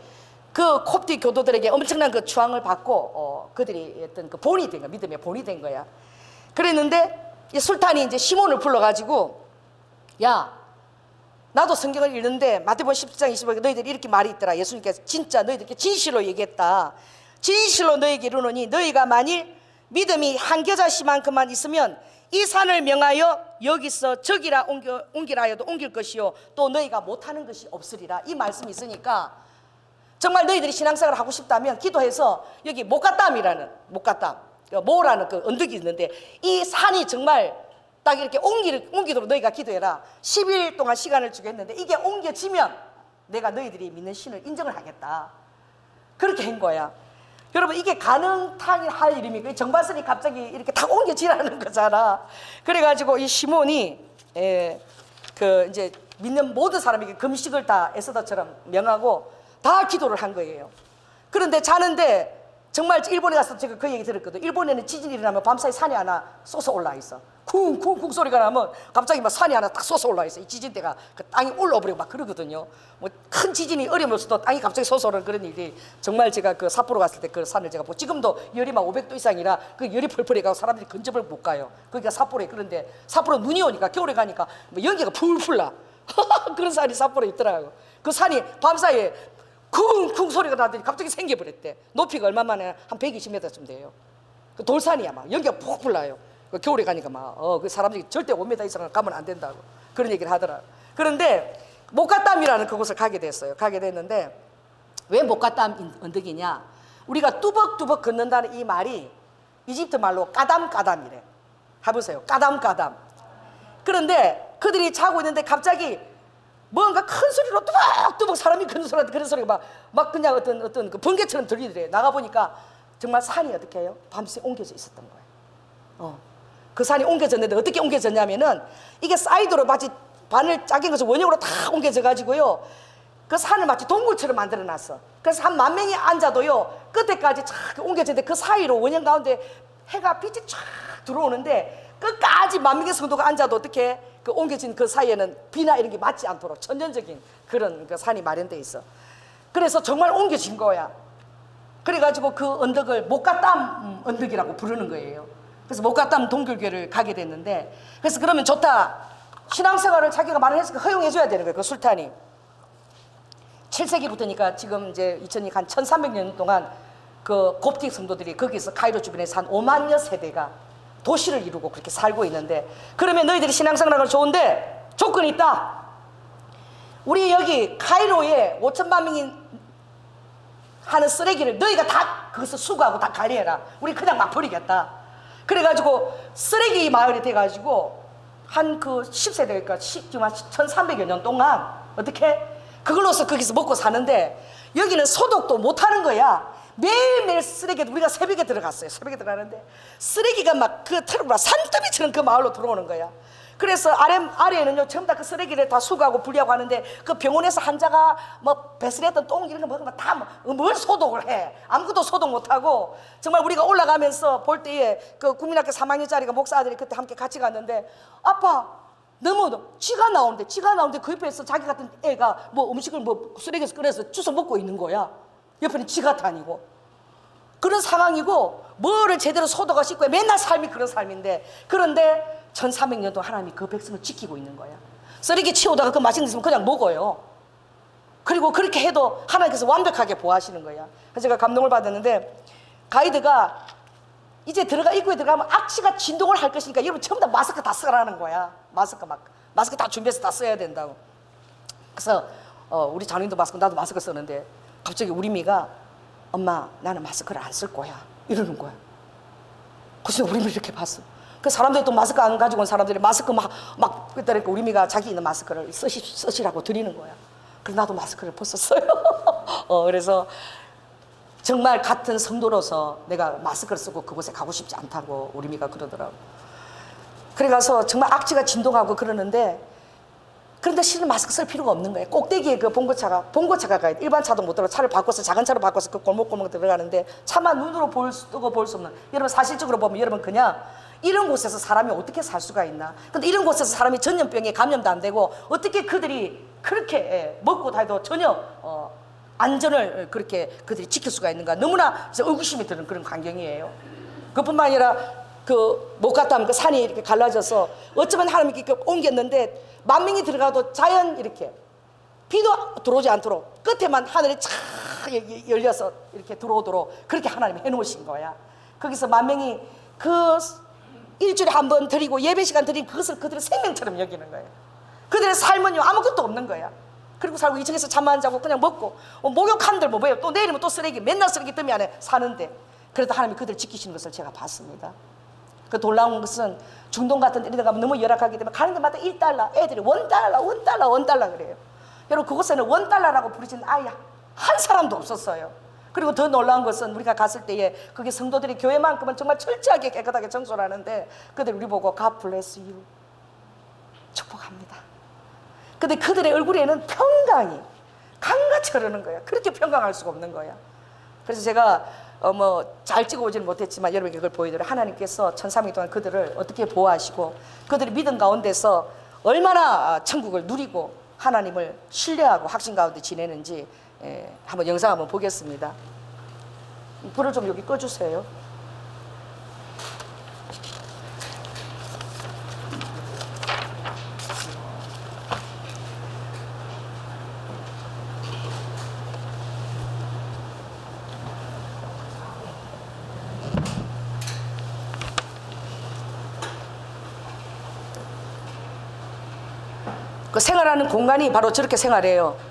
그 콥틱 교도들에게 엄청난 그 추앙을 받고 그들이 어떤 그 본이 된 거야. 믿음의 본이 된 거야. 그랬는데 이 술탄이 이제 시몬을 불러가지고 야 나도 성경을 읽는데 마태복음 17장 25절에 너희들이 이렇게 말이 있더라. 예수님께서 진짜 너희들께 진실로 얘기했다. 진실로 너희에게 이르노니 너희가 만일 믿음이 한 겨자씨만큼만 있으면 이 산을 명하여 여기서 저기라 옮기라 하여도 옮길 것이요 또 너희가 못하는 것이 없으리라. 이 말씀이 있으니까 정말 너희들이 신앙생활을 하고 싶다면 기도해서 여기 목가땀이라는 모라는 그 언덕이 있는데 이 산이 정말 딱 이렇게 옮기도록 너희가 기도해라. 10일 동안 시간을 주게 했는데 이게 옮겨지면 내가 너희들이 믿는 신을 인정을 하겠다. 그렇게 한 거야. 여러분 이게 가능할 일입니까? 정반선이 갑자기 이렇게 탁 옮겨지라는 거잖아. 그래가지고 이 시몬이 이제 믿는 모든 사람에게 금식을 다 에스더처럼 명하고 다 기도를 한 거예요. 그런데 자는데 정말 일본에 가서 제가 그 얘기 들었거든. 일본에는 지진이 일어나면 밤사이 산이 하나 솟아 올라 있어. 쿵쿵쿵 소리가 나면 갑자기 막 산이 하나 딱 솟아 올라 있어. 이 지진 때가 그 땅이 올라버리고 막 그러거든요. 뭐 큰 지진이 어려면서도 땅이 갑자기 솟아 오르는 그런 일이 정말 제가 그 삿포로 갔을 때 그 산을 제가 보고 지금도 열이 막 500도 이상이라 그 열이 펄펄해 가고 사람들이 근접을 못 가요. 그러니까 삿포로에. 그런데 삿포로 눈이 오니까 겨울에 가니까 뭐 연기가 풀풀 나. 그런 산이 삿포로에 있더라고요. 그 산이 밤사이에 쿵쿵 소리가 나더니 갑자기 생겨버렸대. 높이가 얼마만에 한 120m쯤 돼요. 그 돌산이야. 막 연기가 푹푹 나요. 그 겨울에 가니까 막 그 사람들이 절대 5m 이상을 가면 안 된다고 그런 얘기를 하더라. 그런데 목가땀이라는 그곳을 가게 됐어요. 가게 됐는데 왜 목가땀 언덕이냐? 우리가 뚜벅뚜벅 걷는다는 이 말이 이집트 말로 까담까담이래. 해보세요. 까담까담. 그런데 그들이 자고 있는데 갑자기 뭔가 큰 소리로 뚜벅뚜벅 사람이 걷는 소리가 그런 소리가 막 그냥 어떤 그 번개처럼 들리더래. 나가 보니까 정말 산이 어떻게 해요? 밤새 옮겨져 있었던 거예요. 그 산이 옮겨졌는데 어떻게 옮겨졌냐면은 이게 사이드로 마치 바늘 작은 것을 원형으로 다 옮겨져 가지고요. 그 산을 마치 동굴처럼 만들어 놨어. 그래서 한 10,000명이 앉아도요. 끝에까지 쫙 옮겨졌는데 그 사이로 원형 가운데 해가 빛이 쫙 들어오는데 끝까지 10,000명의 성도가 앉아도 어떻게 그 옮겨진 그 사이에는 비나 이런 게 맞지 않도록 천연적인 그런 그 산이 마련돼 있어. 그래서 정말 옮겨진 거야. 그래가지고 그 언덕을 목가땀 언덕이라고 부르는 거예요. 그래서 목가땀 동굴교회를 가게 됐는데, 그래서 그러면 좋다. 신앙생활을 자기가 말을 했으니까 허용해줘야 되는 거예요. 그 술탄이 7세기부터니까 지금 이제 2000년 한 1300년 동안 그 곱틱 성도들이 거기서 카이로 주변에서 한 50,000여 세대가 도시를 이루고 그렇게 살고 있는데, 그러면 너희들이 신앙생활을 좋은데 조건이 있다. 우리 여기 카이로에 5천만 명이 하는 쓰레기를 너희가 다 거기서 수거하고 다 관리해라. 우리 그냥 막 버리겠다. 그래가지고 쓰레기 마을이 돼가지고 한 그 10세대니까 지금 한 1300여 년 동안 어떻게 그걸로서 거기서 먹고 사는데, 여기는 소독도 못하는 거야. 매일매일 쓰레기, 우리가 새벽에 들어갔어요. 새벽에 들어가는데 쓰레기가 막 그 트럭으로 산더미처럼 그 마을로 들어오는 거야. 그래서 아래에는요 전부 다 그 쓰레기를 다 수거하고 분리하고 하는데, 그 병원에서 환자가 뭐 배설했던 똥 이런 거 먹으면 다 뭘 소독을 해. 아무것도 소독 못하고. 정말 우리가 올라가면서 볼 때에 그 국민학교 3학년짜리가 목사들이 그때 함께 같이 갔는데, 아빠 너무 쥐가 나오는데 그 옆에서 자기 같은 애가 뭐 음식을 뭐 쓰레기에서 꺼내서 주워 먹고 있는 거야. 옆에는 쥐가 다니고 그런 상황이고, 뭐를 제대로 소독을 씻고 맨날 삶이 그런 삶인데, 그런데 1300년 동안 하나님이 그 백성을 지키고 있는 거야. 쓰레기 치우다가 그 맛있는 거 있으면 그냥 먹어요. 그리고 그렇게 해도 하나님께서 완벽하게 보호하시는 거야. 그래서 제가 감동을 받았는데, 가이드가 이제 입구에 들어가면 악취가 진동을 할 것이니까 여러분 전부 다 마스크 다 쓰라는 거야. 마스크 다 준비해서 다 써야 된다고. 그래서 우리 장인도 마스크, 나도 마스크 쓰는데 갑자기 우리 미가 엄마 나는 마스크를 안 쓸 거야 이러는 거야. 그래서 우리 미 이렇게 봤어. 그 사람들이 또 마스크 안 가지고 온 사람들이 마스크 막 그러니까 우리 미가 자기 있는 마스크를 쓰시라고 드리는 거야. 그래서 나도 마스크를 벗었어요. 그래서 정말 같은 성도로서 내가 마스크를 쓰고 그곳에 가고 싶지 않다고 우리 미가 그러더라고. 그래가서 정말 악취가 진동하고 그러는데, 그런데 실은 마스크 쓸 필요가 없는 거예요. 꼭대기에 그 봉고차가 가야 돼. 일반 차도 못 들어. 차를 바꿔서 작은 차로 바꿔서 그 골목골목 들어가는데 차만 눈으로 뜨고 볼 수 없는, 여러분 사실적으로 보면 여러분 그냥 이런 곳에서 사람이 어떻게 살 수가 있나. 근데 이런 곳에서 사람이 전염병에 감염도 안 되고 어떻게 그들이 그렇게 먹고 다녀도 전혀 안전을 그렇게 그들이 지킬 수가 있는가. 너무나 의구심이 드는 그런 광경이에요. 그뿐만 아니라 그 목가땀 그 산이 이렇게 갈라져서 어쩌면 하나님이 이렇게 옮겼는데 10,000명이 들어가도 자연 이렇게 비도 들어오지 않도록 끝에만 하늘이 쫙 열려서 이렇게 들어오도록 그렇게 하나님이 해놓으신 거야. 거기서 10,000명이 그 일주일에 한 번 드리고 예배 시간 드린 그것을 그들의 생명처럼 여기는 거예요. 그들의 삶은요 아무것도 없는 거야. 그리고 살고 2층에서 잠 안 자고 그냥 먹고 목욕한들 뭐 뭐예요. 또 내일이면 또 쓰레기, 맨날 쓰레기 더미 안에 사는데, 그래도 하나님이 그들을 지키시는 것을 제가 봤습니다. 그 놀라운 것은 중동 같은 데 이런 데 가면 너무 열악하기 때문에 가는 데마다 $1, 애들이 $1 그래요. 여러분 그곳에는 $1라고 부르지는 아이 한 사람도 없었어요. 그리고 더 놀라운 것은 우리가 갔을 때에 그게 성도들이 교회만큼은 정말 철저하게 깨끗하게 청소를 하는데 그들이 우리 보고 God bless you, 축복합니다. 근데 그들의 얼굴에는 평강이 강같이 흐르는 거야. 그렇게 평강할 수가 없는 거야. 그래서 제가 잘 찍어오지는 못했지만 여러분께 그걸 보여드려요. 하나님께서 1300일 동안 그들을 어떻게 보호하시고 그들이 믿음 가운데서 얼마나 천국을 누리고 하나님을 신뢰하고 확신 가운데 지내는지 한번 영상 한번 보겠습니다. 불을 좀 여기 꺼주세요. 그 생활하는 공간이 바로 저렇게 생활해요.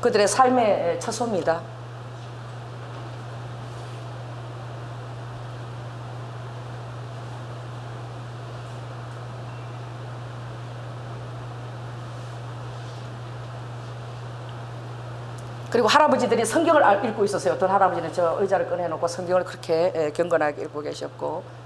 그들의 삶의 처소입니다. 그리고 할아버지들이 성경을 읽고 있었어요. 어떤 할아버지는 저 의자를 꺼내놓고 성경을 그렇게 경건하게 읽고 계셨고,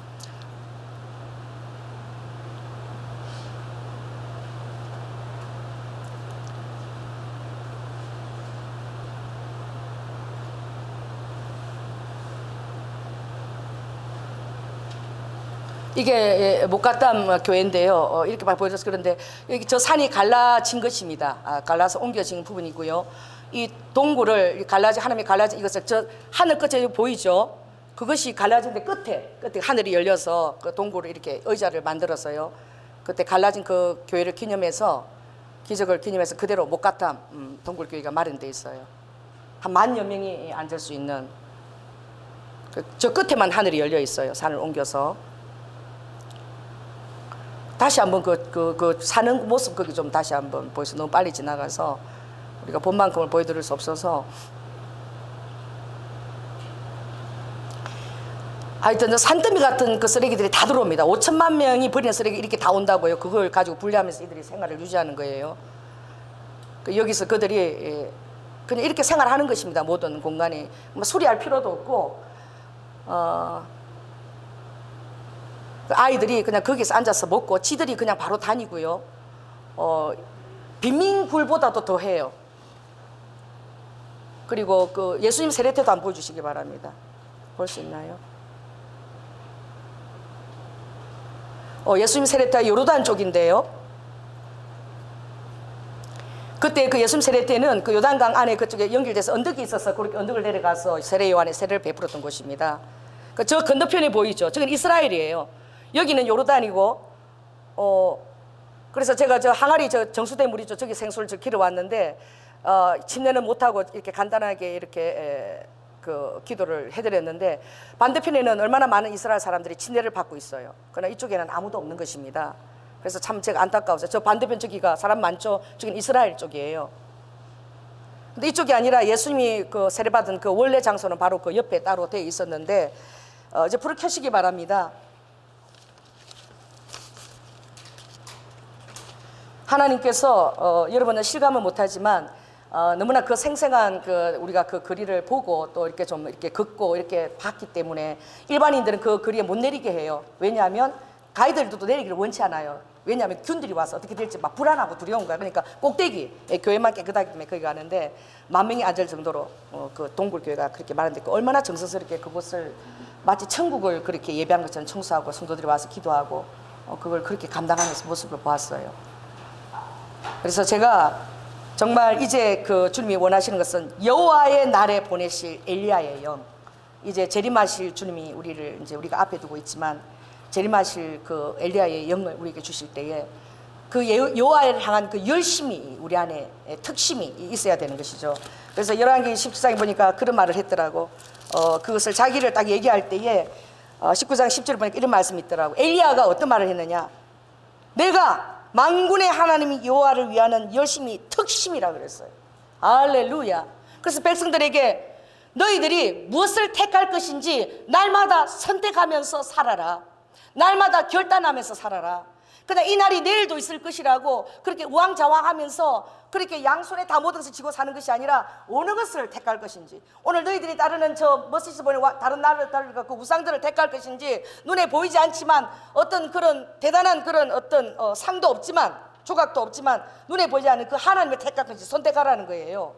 이게 목가담 교회인데요. 이렇게 막 보여줘서 그런데 여기 저 산이 갈라진 것입니다. 갈라서 옮겨진 부분이고요. 이 동굴을 하나님이 갈라진 이것을 저 하늘 끝에 보이죠? 그것이 갈라진데 끝에 하늘이 열려서 그 동굴을 이렇게 의자를 만들었어요. 그때 갈라진 그 교회를 기념해서 기적을 기념해서 그대로 목가담 동굴 교회가 마련돼 있어요. 한 10,000여 명이 앉을 수 있는 저 끝에만 하늘이 열려 있어요. 산을 옮겨서. 다시 한번 그 사는 모습 거기 좀 다시 한번 보여서 너무 빨리 지나가서 우리가 본 만큼을 보여드릴 수 없어서, 하여튼 산더미 같은 그 쓰레기들이 다 들어옵니다. 5천만 명이 버리는 쓰레기 이렇게 다 온다고요. 그걸 가지고 분리하면서 이들이 생활을 유지하는 거예요. 여기서 그들이 그냥 이렇게 생활하는 것입니다. 모든 공간이 수리할 필요도 없고, 아이들이 그냥 거기서 앉아서 먹고 지들이 그냥 바로 다니고요. 빈민굴보다도 더 해요. 그리고 그 예수님 세례태도 한번 보여주시기 바랍니다. 볼 수 있나요? 예수님 세례태 요르단 쪽인데요. 그때 그 예수님 세례 때는 그 요단강 안에 그쪽에 연결돼서 언덕이 있어서 그렇게 언덕을 내려가서 세례 요한의 세례를 베풀었던 곳입니다. 저 건너편에 보이죠? 저건 이스라엘이에요. 여기는 요르단이고, 그래서 제가 저 항아리 저 정수된 물이죠. 저기 생수를 저 길어 왔는데, 침례는 못하고 이렇게 간단하게 이렇게 그 기도를 해드렸는데, 반대편에는 얼마나 많은 이스라엘 사람들이 침례를 받고 있어요. 그러나 이쪽에는 아무도 없는 것입니다. 그래서 참 제가 안타까워서, 저 반대편 저기가 사람 많죠? 저긴 이스라엘 쪽이에요. 근데 이쪽이 아니라 예수님이 그 세례받은 그 원래 장소는 바로 그 옆에 따로 되어 있었는데, 이제 불을 켜시기 바랍니다. 하나님께서 여러분은 실감은 못하지만 너무나 그 생생한 우리가 그 거리를 보고 또 이렇게 좀 이렇게 걷고 이렇게 봤기 때문에 일반인들은 그 거리에 못 내리게 해요. 왜냐하면 가이드들도 내리기를 원치 않아요. 왜냐하면 균들이 와서 어떻게 될지 막 불안하고 두려운 거야. 그러니까 꼭대기 교회만 깨끗하기 때문에 거기 가는데 10,000명이 앉을 정도로 그 동굴 교회가 그렇게 마련됐고, 얼마나 정성스럽게 그곳을 마치 천국을 그렇게 예배한 것처럼 청소하고 성도들이 와서 기도하고 그걸 그렇게 감당하면서 모습을 보았어요. 그래서 제가 정말 이제 그 주님이 원하시는 것은 여호와의 날에 보내실 엘리야의 영, 이제 재림하실 주님이 우리를 이제 우리가 앞에 두고 있지만 재림하실 그 엘리야의 영을 우리에게 주실 때에 그 여호와를 향한 그 열심이 우리 안에 특심이 있어야 되는 것이죠. 그래서 열왕기 17장에 보니까 그런 말을 했더라고. 그것을 자기를 딱 얘기할 때에 19장 10절을 보니까 이런 말씀이 있더라고. 엘리야가 어떤 말을 했느냐? 내가 만군의 하나님 여호와를 위하는 열심이 특심이라 그랬어요. 할렐루야. 그래서 백성들에게 너희들이 무엇을 택할 것인지 날마다 선택하면서 살아라. 날마다 결단하면서 살아라. 그냥 이 날이 내일도 있을 것이라고 그렇게 우왕좌왕하면서 그렇게 양손에 다 모든 것을 쥐고 사는 것이 아니라 어느 것을 택할 것인지, 오늘 너희들이 따르는 저 멋있어 보이는 다른 나라를 따르는 그 우상들을 택할 것인지, 눈에 보이지 않지만 어떤 그런 대단한 그런 어떤 상도 없지만 조각도 없지만 눈에 보이지 않는 그 하나님을 택할 것인지 선택하라는 거예요.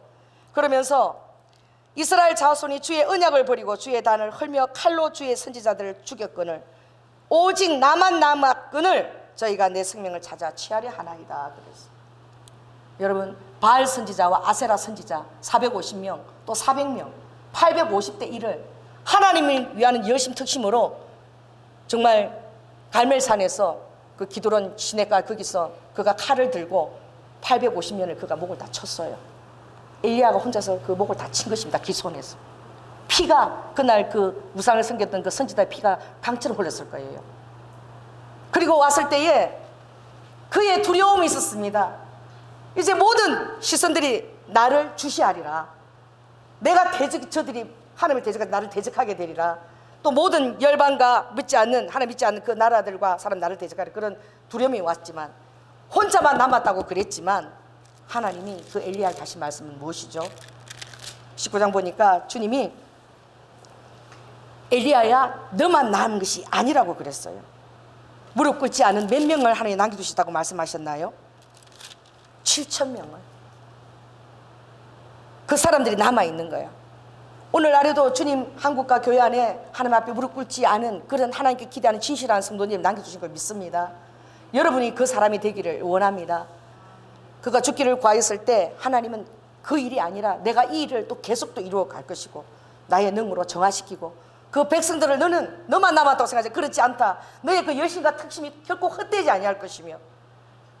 그러면서 이스라엘 자손이 주의 언약을 버리고 주의 단을 헐며 칼로 주의 선지자들을 죽였거늘 오직 나만 남았거늘 저희가 내 생명을 찾아 취하려 하나이다. 그랬어요. 여러분, 바알 선지자와 아세라 선지자 450명 또 400명 850대 1을 하나님을 위하는 열심특심으로 정말 갈멜산에서 그 기드론 시내가 거기서 그가 칼을 들고 850년을 그가 목을 다 쳤어요. 엘리야가 혼자서 그 목을 다 친 것입니다. 기손에서 피가 그날 그 우상을 섬겼던 그 선지자의 피가 강처럼 흘렀을 거예요. 그리고 왔을 때에 그의 두려움이 있었습니다. 이제 모든 시선들이 나를 주시하리라. 내가 저들이 하나님을 대적하고 나를 대적하게 되리라. 또 모든 열방과 하나님 믿지 않는 그 나라들과 사람 나를 대적하리. 그런 두려움이 왔지만 혼자만 남았다고 그랬지만 하나님이 그 엘리야에게 하신 말씀은 무엇이죠? 19장 보니까 주님이 엘리야야 너만 남은 것이 아니라고 그랬어요. 무릎 꿇지 않은 몇 명을 하나님이 남겨두시다고 말씀하셨나요? 7,000명을. 그 사람들이 남아있는 거야. 오늘날에도 주님 한국과 교회 안에 하나님 앞에 무릎 꿇지 않은 그런 하나님께 기대하는 진실한 성도님 남겨주신 걸 믿습니다. 여러분이 그 사람이 되기를 원합니다. 그가 죽기를 구하였을 때 하나님은 그 일이 아니라 내가 이 일을 또 계속 또 이루어 갈 것이고 나의 능으로 정화시키고 그 백성들을 너만 남았다고 생각하지 그렇지 않다. 너의 그 열심과 특심이 결코 헛되지 아니할 것이며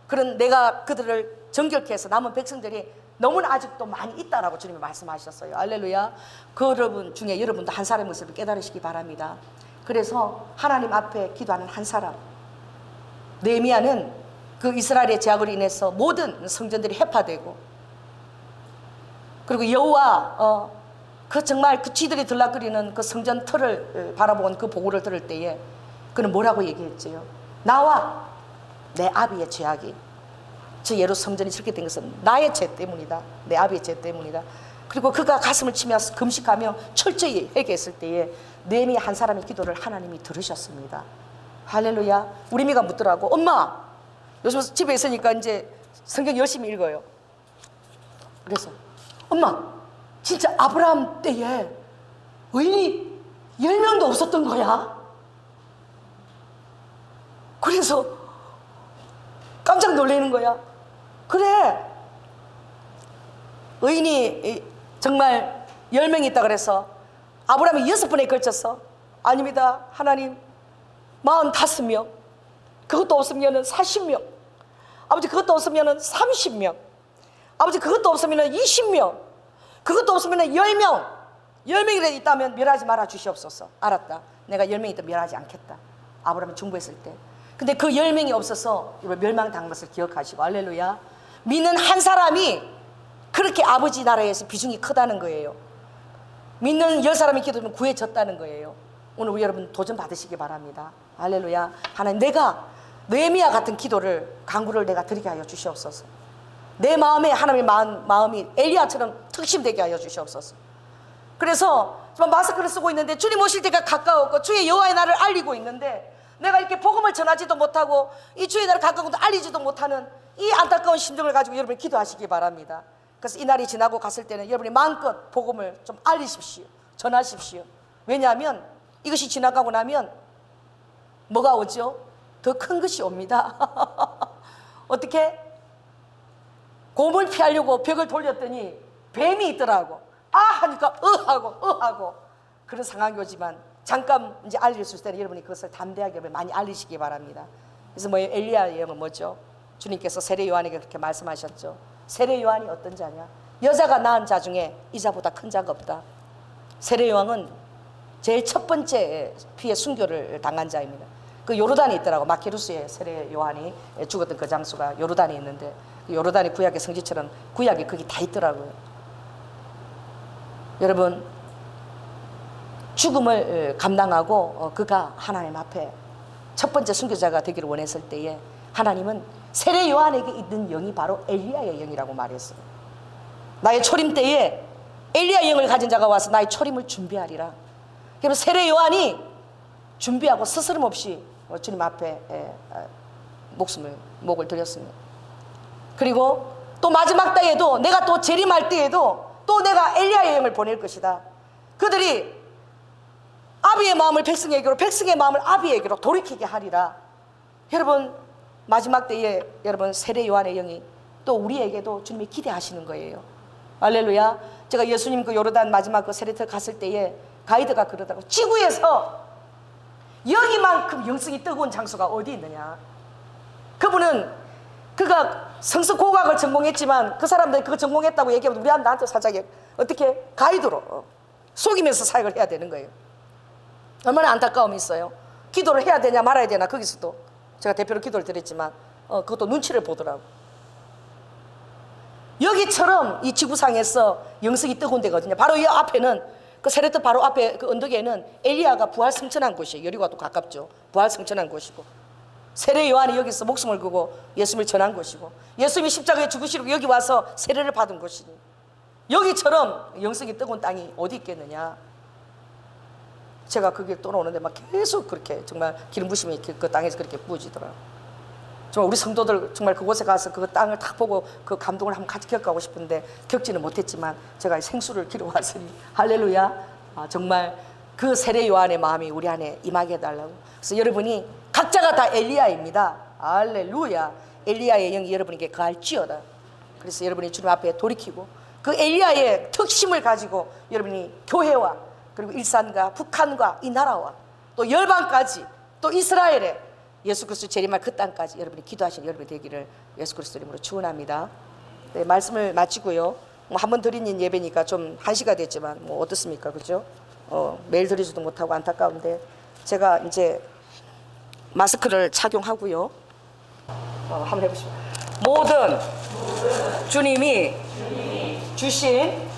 그런 내가 그들을 정결케 해서 남은 백성들이 너무나 아직도 많이 있다라고 주님이 말씀하셨어요. 할렐루야. 그 여러분 중에 여러분도 한 사람의 모습을 깨달으시기 바랍니다. 그래서 하나님 앞에 기도하는 한 사람, 느헤미야는 그 이스라엘의 제약으로 인해서 모든 성전들이 해파되고 그리고 여호와 그 정말 그 쥐들이 들락거리는 그 성전 털을 바라본 그 보고를 들을 때에 그는 뭐라고 얘기했지요? 나와 내 아비의 죄악이 저 예루 성전이 저렇게 된 것은 나의 죄 때문이다. 내 아비의 죄 때문이다. 그리고 그가 가슴을 치며 금식하며 철저히 회개했을 때에 느헤미야 한 사람의 기도를 하나님이 들으셨습니다. 할렐루야. 우리 미가 묻더라고. 엄마 요즘 집에 있으니까 이제 성경 열심히 읽어요. 그래서 엄마 진짜 아브라함 때에 의인이 10명도 없었던 거야? 그래서 깜짝 놀라는 거야. 그래 의인이 정말 10명이 있다 그래서 아브라함이 6번에 걸쳤어. 아닙니다 하나님 45명 그것도 없으면 40명 아버지 그것도 없으면 30명 아버지 그것도 없으면 20명 그것도 없으면 10명 10명이라도 있다면 멸하지 말아 주시옵소서. 알았다. 내가 10명이 있다면 멸하지 않겠다. 아브라함이 중보했을 때. 근데 그 10명이 없어서 멸망당한 것을 기억하시고 할렐루야. 믿는 한 사람이 그렇게 아버지 나라에서 비중이 크다는 거예요. 믿는 10사람이 기도하면 구해졌다는 거예요. 오늘 우리 여러분 도전 받으시기 바랍니다. 할렐루야. 하나님 내가 느헤미야 같은 기도를 간구를 내가 드리게 하여 주시옵소서. 내 마음에 하나님의 마음이 엘리야처럼 특심되게 하여 주시옵소서. 그래서 마스크를 쓰고 있는데 주님 오실 때가 가까웠고 주의 여호와의 날을 알리고 있는데 내가 이렇게 복음을 전하지도 못하고 이 주의 날을 가까운데 알리지도 못하는 이 안타까운 심정을 가지고 여러분이 기도하시기 바랍니다. 그래서 이 날이 지나고 갔을 때는 여러분이 마음껏 복음을 좀 알리십시오. 전하십시오. 왜냐하면 이것이 지나가고 나면 뭐가 오죠? 더 큰 것이 옵니다. 어떻게? 곰을 피하려고 벽을 돌렸더니 뱀이 있더라고. 아 하니까 하고 그런 상황이 오지만 잠깐 이제 알릴 수 있을 때는 여러분이 그것을 담대하게 많이 알리시기 바랍니다. 그래서 엘리야의 예언은 뭐죠? 주님께서 세례 요한에게 그렇게 말씀하셨죠. 세례 요한이 어떤 자냐? 여자가 낳은 자 중에 이 자보다 큰 자가 없다. 세례 요한은 제일 첫 번째 피의 순교를 당한 자입니다. 그 요르단에 있더라고. 마케루스의 세례 요한이 죽었던 그 장소가 요르단에 있는데 그 요르단이 구약의 성지처럼 구약이 거기 다 있더라고요. 여러분 죽음을 감당하고 그가 하나님 앞에 첫 번째 순교자가 되기를 원했을 때에 하나님은 세례 요한에게 있는 영이 바로 엘리야의 영이라고 말했어요. 나의 초림 때에 엘리야의 영을 가진 자가 와서 나의 초림을 준비하리라. 그래서 세례 요한이 준비하고 스스럼 없이 주님 앞에 목을 드렸습니다. 그리고 또 마지막 때에도 내가 또 재림할 때에도 또 내가 엘리야의 영을 보낼 것이다. 그들이 아비의 마음을 백성에게로, 백성의 마음을 아비에게로 돌이키게 하리라. 여러분, 마지막 때에 여러분 세례 요한의 영이 또 우리에게도 주님이 기대하시는 거예요. 할렐루야. 제가 예수님 그 요르단 마지막 그 세례터 갔을 때에 가이드가 그러더라고. 지구에서 여기만큼 영성이 뜨거운 장소가 어디 있느냐. 그분은 그가 성서 고각을 전공했지만 그 사람들이 그거 전공했다고 얘기하면 나한테 살짝 어떻게 가이드로 속이면서 사역을 해야 되는 거예요. 얼마나 안타까움이 있어요. 기도를 해야 되냐 말아야 되나. 거기서도 제가 대표로 기도를 드렸지만 그것도 눈치를 보더라고. 여기처럼 이 지구상에서 영성이 뜨거운 데거든요. 바로 이 앞에는 그 세례터 바로 앞에 그 언덕에는 엘리야가 부활 승천한 곳이에요. 여리고와 또 가깝죠. 부활 승천한 곳이고, 세례 요한이 여기서 목숨을 걸고 예수님을 전한 곳이고, 예수님이 십자가에 죽으시고 여기 와서 세례를 받은 곳이니, 여기처럼 영성이 뜨거운 땅이 어디 있겠느냐. 제가 그 길 떠나오는데 막 계속 그렇게 정말 기름 부심이 그 땅에서 그렇게 부어지더라고요. 정말 우리 성도들 정말 그곳에 가서 그 땅을 딱 보고 그 감동을 한번 같이 겪어가고 싶은데 겪지는 못했지만 제가 생수를 기르왔으니 할렐루야. 정말 그 세례 요한의 마음이 우리 안에 임하게 해달라고. 그래서 여러분이 각자가 다 엘리야입니다. 할렐루야. 엘리야의 영이 여러분에게 거할지어다. 그래서 여러분이 주님 앞에 돌이키고 그 엘리야의 특심을 가지고 여러분이 교회와 그리고 일산과 북한과 이 나라와 또 열방까지 또 이스라엘에 예수 그리스도 재림할 그 땅까지 여러분이 기도하시는 여러분이 되기를 예수 그리스도 이름으로 축원합니다. 네, 말씀을 마치고요. 뭐 한 번 드리는 예배니까 좀 1시가 됐지만 뭐 어떻습니까, 그죠? 매일 드리지도 못하고 안타까운데 제가 이제 마스크를 착용하고요. 한번 해보시죠. 모든 주님이 주신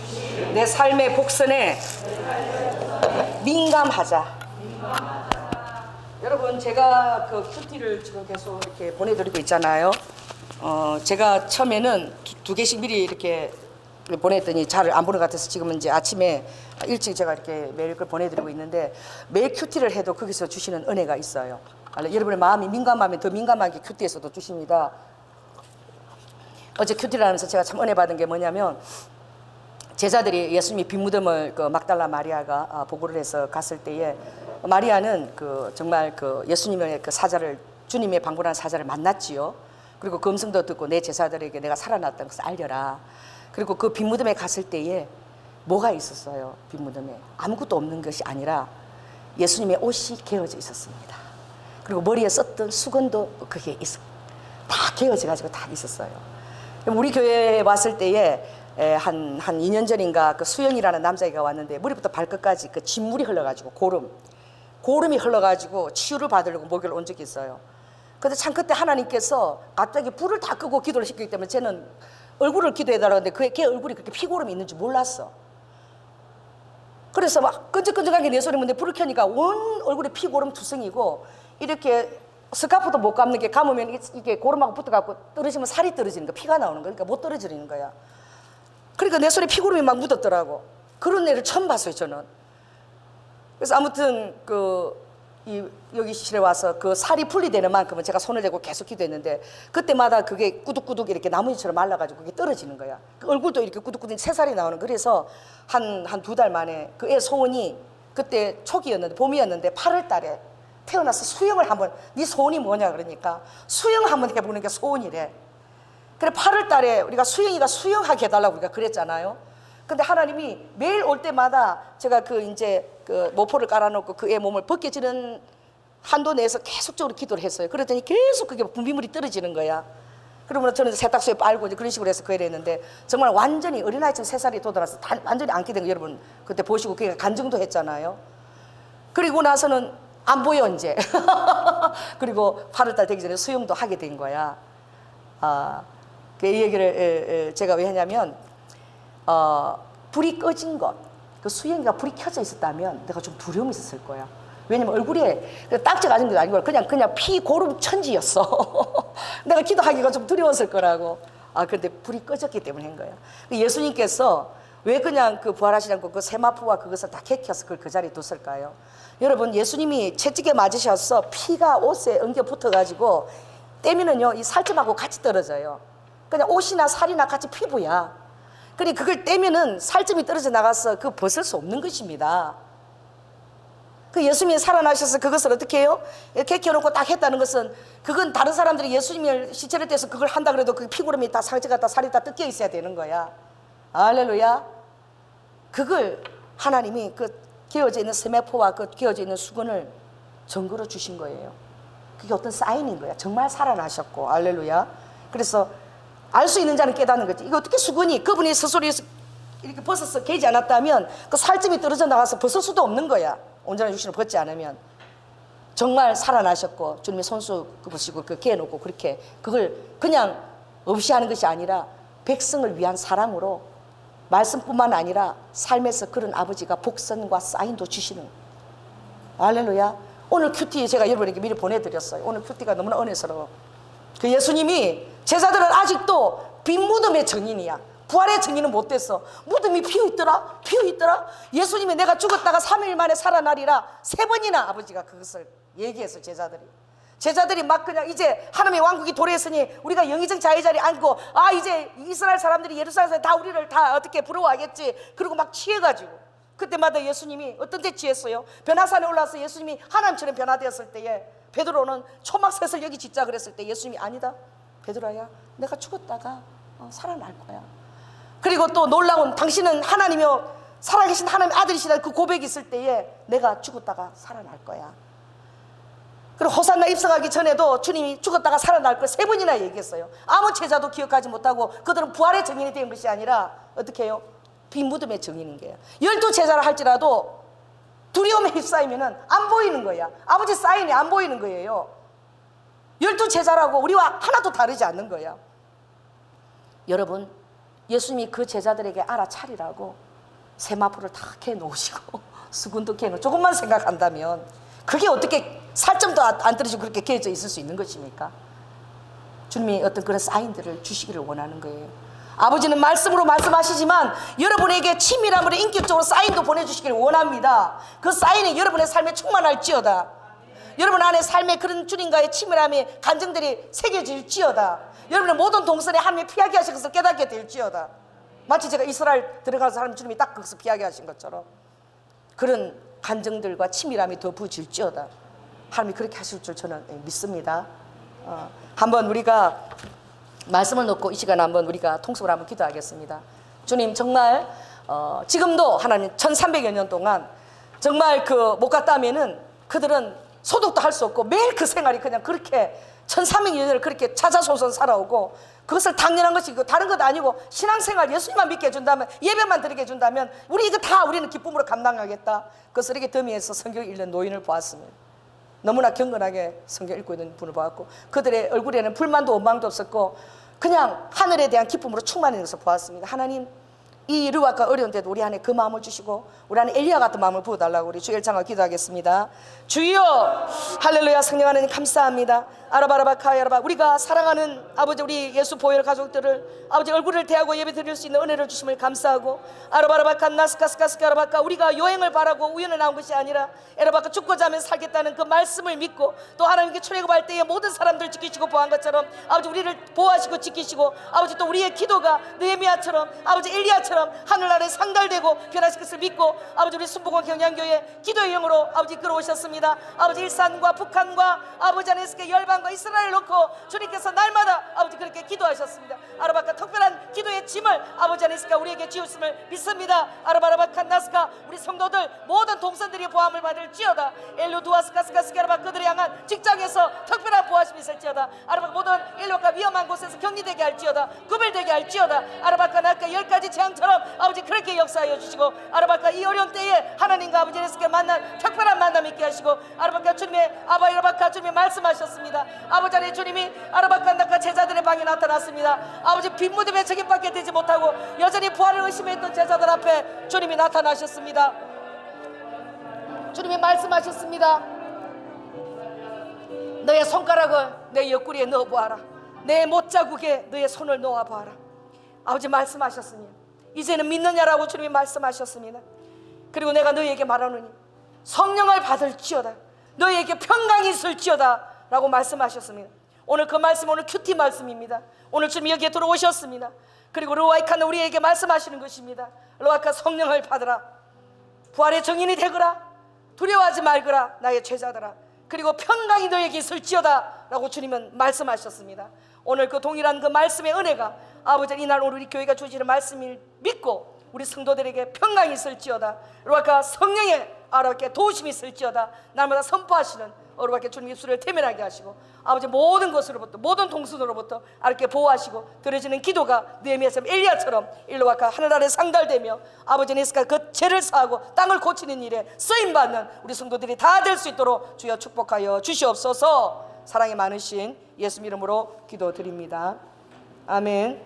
내 삶의 복선에 민감하자. 여러분, 제가 그 큐티를 지금 계속 이렇게 보내드리고 있잖아요. 제가 처음에는 두 개씩 미리 이렇게 보냈더니 잘 안 보는 것 같아서 지금은 이제 아침에 일찍 제가 이렇게 매일 걸 보내드리고 있는데, 매일 큐티를 해도 거기서 주시는 은혜가 있어요. 여러분의 마음이 민감하면 더 민감하게 큐티에서도 주십니다. 어제 큐티를 하면서 제가 참 은혜 받은 게 뭐냐면, 제자들이 예수님이 빈무덤을 그 막달라 마리아가 보고를 해서 갔을 때에 마리아는 그 정말 그 예수님의 그 사자를, 주님의 방문한 사자를 만났지요. 그리고 그 음성도 듣고 내 제자들에게 내가 살아났다는 것을 알려라. 그리고 그 빈무덤에 갔을 때에 뭐가 있었어요? 빈무덤에 아무것도 없는 것이 아니라 예수님의 옷이 개어져 있었습니다. 그리고 머리에 썼던 수건도 그게 다 개어져 가지고 다 있었어요. 우리 교회에 왔을 때에 한 2년 전인가 그 수영이라는 남자애가 왔는데 머리부터 발끝까지 그 진물이 흘러가지고 고름이 흘러가지고 치유를 받으려고 목욕을 온 적이 있어요. 근데 참 그때 하나님께서 갑자기 불을 다 끄고 기도를 시키기 때문에 쟤는 얼굴을 기도해달라고 했는데 걔 얼굴이 그렇게 피고름이 있는 줄 몰랐어. 그래서 막 끈적끈적하게 내 소리 묻는데 불을 켜니까 온 얼굴에 피고름 투성이고, 이렇게 스카프도 못 감는 게, 감으면 이게 고름하고 붙어갖고 떨어지면 살이 떨어지는 거야. 피가 나오는 거야. 그러니까 못 떨어지는 거야. 그러니까 내 손에 피고름이 막 묻었더라고. 그런 애를 처음 봤어요, 저는. 그래서 아무튼 여기실에 와서 그 살이 분리되는 만큼은 제가 손을 대고 계속 기도했는데, 그때마다 그게 꾸둑꾸둑 이렇게 나뭇잎처럼 말라가지고 그게 떨어지는 거야. 그 얼굴도 이렇게 꾸둑꾸둑 새살이 나오는. 그래서 한 2달 만에 그 애 소원이, 그때 초기였는데 봄이었는데 8월 달에 태어나서 수영을 한번, 네 소원이 뭐냐 그러니까 수영 한번 해보는 게 소원이래. 그래 8월 달에 우리가 수영이가 수영하게 해달라고 우리가 그랬잖아요. 근데 하나님이 매일 올 때마다 제가 이제 모포를 깔아놓고 그 애 몸을 벗겨지는 한도 내에서 계속적으로 기도를 했어요. 그랬더니 계속 그게 분비물이 떨어지는 거야. 그러면 저는 세탁소에 빨고 이제 그런 식으로 해서 그래 했는데, 정말 완전히 어린아이처럼 3살이 돋아나서 완전히 안게 된 거 여러분 그때 보시고 그게 간증도 했잖아요. 그리고 나서는 안 보여 이제. 그리고 8월달 되기 전에 수영도 하게 된 거야. 그 얘기를 제가 왜 하냐면, 불이 꺼진 것, 그 수영이가 불이 켜져 있었다면 내가 좀 두려움이 있었을 거야. 왜냐면 얼굴에 딱지가 가진 게 아니고 그냥 피 고름 천지였어. 내가 기도하기가 좀 두려웠을 거라고. 근데 불이 꺼졌기 때문에 한 거예요. 예수님께서 왜 그냥 그 부활하시지 않고 그 세마포와 그것을 다 개켜서 그걸 그 자리에 뒀을까요? 여러분, 예수님이 채찍에 맞으셔서 피가 옷에 엉겨 붙어가지고 떼면은요, 이 살점하고 같이 떨어져요. 그냥 옷이나 살이나 같이 피부야. 그러니 그걸 떼면은 살점이 떨어져 나가서 그거 벗을 수 없는 것입니다. 그 예수님이 살아나셔서 그것을 어떻게 해요? 이렇게 켜놓고 딱 했다는 것은, 그건 다른 사람들이 예수님을 시체를 떼서 그걸 한다 그래도 그 피구름이 다 상처가 다 살이 다 뜯겨 있어야 되는 거야. 할렐루야. 그걸 하나님이 그 기어져 있는 세마포와 그 기어져 있는 수건을 증거로 주신 거예요. 그게 어떤 사인인 거야. 정말 살아나셨고. 할렐루야. 그래서 알 수 있는 자는 깨닫는 거지. 이거 어떻게 수건이, 그분이 스스로 이렇게 벗어서 개지 않았다면 그 살점이 떨어져 나가서 벗을 수도 없는 거야. 온전한 육신을 벗지 않으면. 정말 살아나셨고 주님의 손수 보시고 그 개놓고 그렇게 그걸 그냥 없이 하는 것이 아니라 백성을 위한 사랑으로, 말씀뿐만 아니라 삶에서 그런 아버지가 복선과 사인도 주시는. 할렐루야. 오늘 큐티 제가 여러분에게 미리 보내드렸어요. 오늘 큐티가 너무나 은혜스러워. 그 예수님이, 제자들은 아직도 빈 무덤의 증인이야. 부활의 증인은 못 됐어. 무덤이 비어있더라, 비어있더라. 예수님이 내가 죽었다가 3일 만에 살아나리라 3번이나 아버지가 그것을 얘기해서 제자들이 막 그냥 이제 하나님의 왕국이 도래했으니 우리가 영의정 자유자리에 앉고, 이제 이스라엘 사람들이 예루살렘에서 다 우리를 다 어떻게 부러워하겠지. 그리고 막 취해가지고, 그때마다 예수님이 어떤 데 취했어요? 변화산에 올라와서 예수님이 하나님처럼 변화되었을 때에 베드로는 초막셋을 여기 짓자 그랬을 때 예수님이, 아니다 베드로야, 내가 죽었다가 살아날 거야. 그리고 또 놀라운, 당신은 하나님이요 살아계신 하나님의 아들이시다 그 고백이 있을 때에 내가 죽었다가 살아날 거야. 그리고 호산나 입성하기 전에도 주님이 죽었다가 살아날 걸 3번이나 얘기했어요. 아무 제자도 기억하지 못하고 그들은 부활의 증인이 된 것이 아니라 어떻게 해요? 빈 무덤의 증인인 거예요. 12제자를 할지라도 두려움에 휩싸이면은 안 보이는 거야. 아버지 사인이 안 보이는 거예요. 12제자라고 우리와 하나도 다르지 않는 거야. 여러분, 예수님이 그 제자들에게 알아차리라고 세마포를 다 캐놓으시고 수건도 캐놓고, 조금만 생각한다면 그게 어떻게 살점도 안 떨어지고 그렇게 깨져 있을 수 있는 것입니까? 주님이 어떤 그런 사인들을 주시기를 원하는 거예요. 아버지는 말씀으로 말씀하시지만 여러분에게 치밀함으로 인격적으로 사인도 보내주시기를 원합니다. 그 사인이 여러분의 삶에 충만할지어다. 여러분 안에 삶의 그런 주님과의 치밀함의 간증들이 새겨질지어다. 여러분의 모든 동선에 하나님이 피하게 하신 것을 깨닫게 될지어다. 마치 제가 이스라엘 들어가서 하나님 주님이 딱 거기서 피하게 하신 것처럼 그런 간증들과 치밀함이 더 부어질지어다. 하나님이 그렇게 하실 줄 저는 믿습니다. 한번 우리가 말씀을 놓고 이 시간에 한번 우리가 통속으로 한번 기도하겠습니다. 주님, 정말 지금도 하나님 1300여 년 동안 정말 그 못 갔다 하면은 그들은 소득도 할 수 없고 매일 그 생활이 그냥 그렇게 1300여 년을 그렇게 찾아서서 살아오고, 그것을 당연한 것이고 다른 것 아니고 신앙생활 예수님만 믿게 해준다면, 예배만 드리게 해준다면 우리 이거 다 우리는 기쁨으로 감당하겠다. 그것을 이렇게 더미에서 성경 읽는 노인을 보았습니다. 너무나 경건하게 성경 읽고 있는 분을 보았고, 그들의 얼굴에는 불만도 원망도 없었고 그냥 하늘에 대한 기쁨으로 충만한 것을 보았습니다. 하나님, 이 르와가 어려운데도 우리 안에 그 마음을 주시고 우리 안에 엘리야 같은 마음을 부어달라고 우리 주 일창과 기도하겠습니다. 주여, 할렐루야. 성령 하나님 감사합니다. 아라바라바카야라바, 우리가 사랑하는 아버지 우리 예수 보혈 가족들을 아버지 얼굴을 대하고 예배 드릴 수 있는 은혜를 주심을 감사하고, 아라바라바카 나스카스카스카라바카, 우리가 여행을 바라고 우연히 나온 것이 아니라 에라바카 죽고자 하면 살겠다는 그 말씀을 믿고 또 하나님께 출애굽할 때에 모든 사람들 지키시고 보한 것처럼 아버지 우리를 보호하시고 지키시고, 아버지 또 우리의 기도가 느헤미야처럼 아버지 엘리야처럼 하늘나라에 상달되고 변하실 것을 믿고, 아버지 우리 순복음 경양교회 기도의 영으로 아버지 끌어오셨습니다. 아버지 일산과 북한과 아버지 안에서 열방과 이스라엘을 놓고 주님께서 날마다 아버지 그렇게 기도하셨습니다. 아라바카 특별한 기도의 짐을 아버지 안에서 우리에게 지었음을 믿습니다. 아라바라바카 나스카, 우리 성도들 모든 동선들이 보함을 받을지어다. 엘루두아스카스카스카라바, 그들을 향한 직장에서 특별한 보호하심이 있을지어다. 아라바카 모든 엘루가 위험한 곳에서 격리되게 할지어다. 구별되게 할지어다. 아라바카 나카 10가지 재앙처럼 아버지 그렇게 역사하여 주시고, 아라바카 이 어려운 때에 하나님과 아버지 예수께 만난 특별한 만남 있게 하시고, 아라바카 주님의 아바이라바카 주님이 말씀하셨습니다. 아버지 안에 주님이 아라바카 나카 제자들의 방에 나타났습니다. 아버지 빈무덤에 적임받게 되지 못하고 여전히 부활을 의심했던 제자들 앞에 주님이 나타나셨습니다. 주님이 말씀하셨습니다. 너의 손가락을 내 옆구리에 넣어보아라. 내 못자국에 너의 손을 놓아보아라. 아버지 말씀하셨으니 이제는 믿느냐라고 주님이 말씀하셨습니다. 그리고 내가 너희에게 말하노니 성령을 받을지어다. 너희에게 평강이 있을지어다 라고 말씀하셨습니다. 오늘 그 말씀, 오늘 큐티 말씀입니다. 오늘 주님 여기에 들어오셨습니다. 그리고 르와이카는 우리에게 말씀하시는 것입니다. 르와이카, 성령을 받으라. 부활의 증인이 되거라. 두려워하지 말거라 나의 제자들아. 그리고 평강이 너에게 있을지어다 라고 주님은 말씀하셨습니다. 오늘 그 동일한 그 말씀의 은혜가 아버지 이날 오늘 우리 교회가 주시는 말씀을 믿고 우리 성도들에게 평강이 있을지어다. 르와이카, 성령의 아랍게 도우심이 있을지어다. 날마다 선포하시는 어르바께 주님 입술을 태면하게 하시고 아버지 모든 것으로부터 모든 동순으로부터 아랍게 보호하시고 들어지는 기도가 느헤미야처럼 엘리야처럼 일로와카 하늘 아래 상달되며 아버지 네스가 그 죄를 사하고 땅을 고치는 일에 쓰임받는 우리 성도들이 다 될 수 있도록 주여 축복하여 주시옵소서. 사랑이 많으신 예수 이름으로 기도드립니다. 아멘.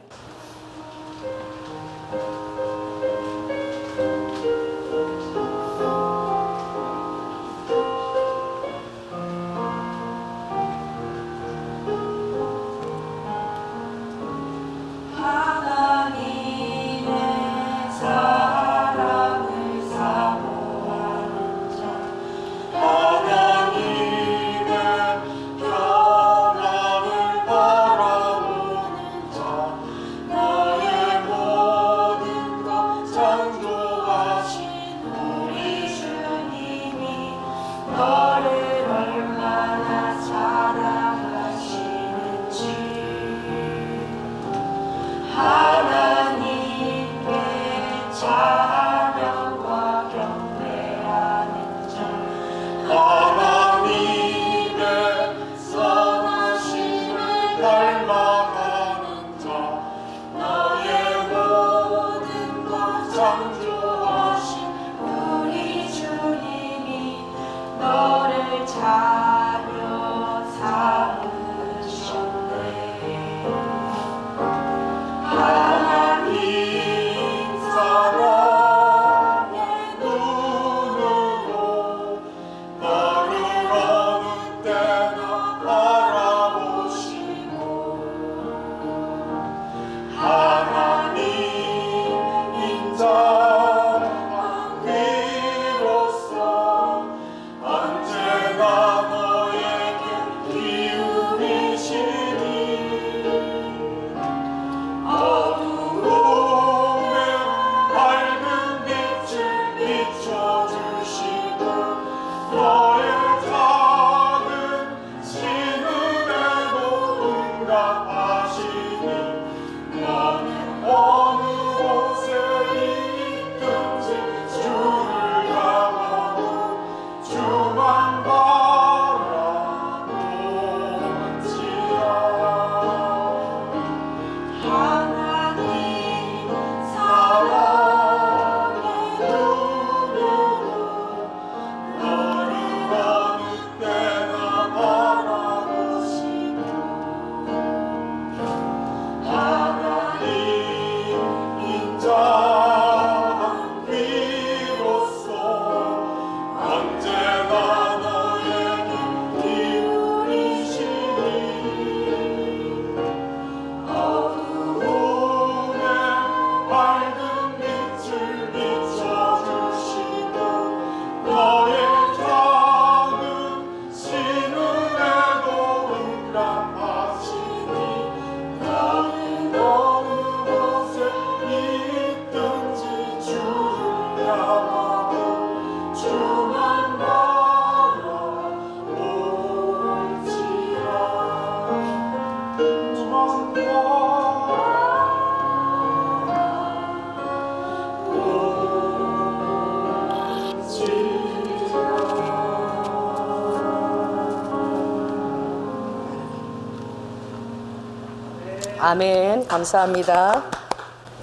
아멘. 감사합니다.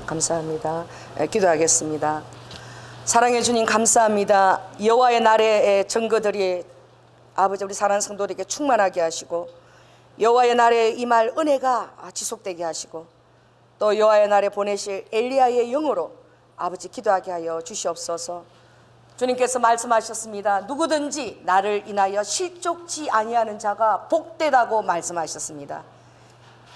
감사합니다. 기도하겠습니다. 사랑해 주님 감사합니다. 여호와의 날의 증거들이 아버지 우리 사랑하는 성도들에게 충만하게 하시고 여호와의 날에 임할 은혜가 지속되게 하시고 또 여호와의 날에 보내실 엘리야의 영으로 아버지 기도하게 하여 주시옵소서. 주님께서 말씀하셨습니다. 누구든지 나를 인하여 실족지 아니하는 자가 복되다고 말씀하셨습니다.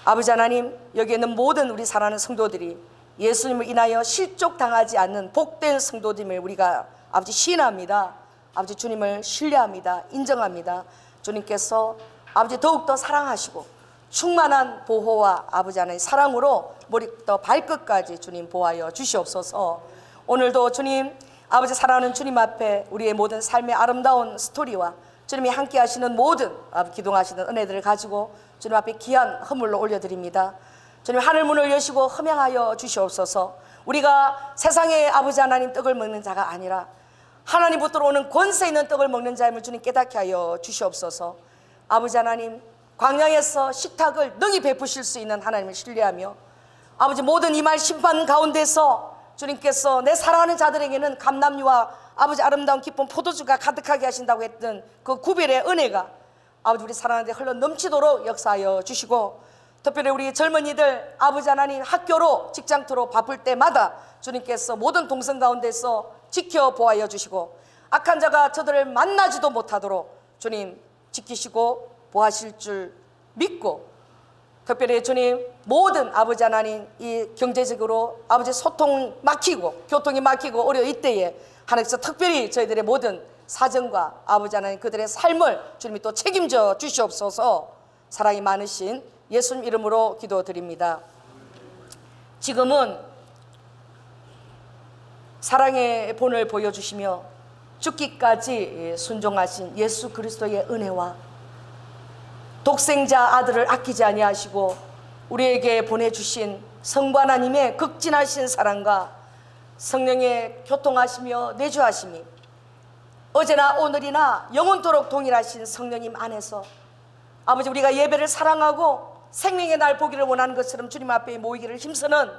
아버지 하나님, 여기 있는 모든 우리 사랑하는 성도들이 예수님을 인하여 실족당하지 않는 복된 성도됨을 우리가 아버지 시인합니다. 아버지 주님을 신뢰합니다. 인정합니다. 주님께서 아버지 더욱더 사랑하시고 충만한 보호와 아버지 하나님 사랑으로 머리부터 발끝까지 주님 보호하여 주시옵소서. 오늘도 주님 아버지 사랑하는 주님 앞에 우리의 모든 삶의 아름다운 스토리와 주님이 함께 하시는 모든 기동하시는 은혜들을 가지고 주님 앞에 귀한 허물로 올려드립니다. 주님 하늘 문을 여시고 흠양하여 주시옵소서. 우리가 세상의 아버지 하나님 떡을 먹는 자가 아니라 하나님부터 오는 권세 있는 떡을 먹는 자임을 주님 깨닫게 하여 주시옵소서. 아버지 하나님, 광야에서 식탁을 능히 베푸실 수 있는 하나님을 신뢰하며 아버지 모든 이 말 심판 가운데서 주님께서 내 사랑하는 자들에게는 감람류와 아버지 아름다운 기쁜 포도주가 가득하게 하신다고 했던 그 구별의 은혜가 아버지 우리 사랑하는 데 흘러 넘치도록 역사하여 주시고, 특별히 우리 젊은이들 아버지 하나님 학교로 직장터로 바쁠 때마다 주님께서 모든 동성 가운데서 지켜보아여 주시고 악한 자가 저들을 만나지도 못하도록 주님 지키시고 보하실 줄 믿고, 특별히 주님 모든 아버지 하나님 이 경제적으로 아버지 소통 막히고 교통이 막히고 어려운 이때에 하나님께서 특별히 저희들의 모든 사정과 아버지 하나님 그들의 삶을 주님이 또 책임져 주시옵소서. 사랑이 많으신 예수님 이름으로 기도드립니다. 지금은 사랑의 본을 보여주시며 죽기까지 순종하신 예수 그리스도의 은혜와 독생자 아들을 아끼지 아니하시고 우리에게 보내주신 성부 하나님의 극진하신 사랑과 성령의 교통하시며 내주하심이 어제나 오늘이나 영원토록 동일하신 성령님 안에서 아버지 우리가 예배를 사랑하고 생명의 날 보기를 원하는 것처럼 주님 앞에 모이기를 힘쓰는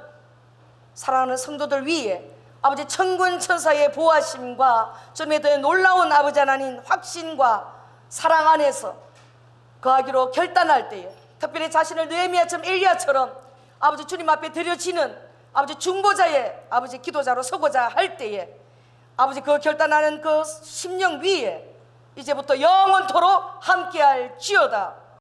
사랑하는 성도들 위에 아버지 천군 천사의 보호하심과 주님에 대해 놀라운 아버지 하나님 확신과 사랑 안에서 거하기로 결단할 때에, 특별히 자신을 느헤미야처럼 엘리야처럼 아버지 주님 앞에 드려지는 아버지 중보자의 아버지 기도자로 서고자 할 때에 아버지 그 결단하는 그 심령 위에 이제부터 영원토록 함께할 지어다.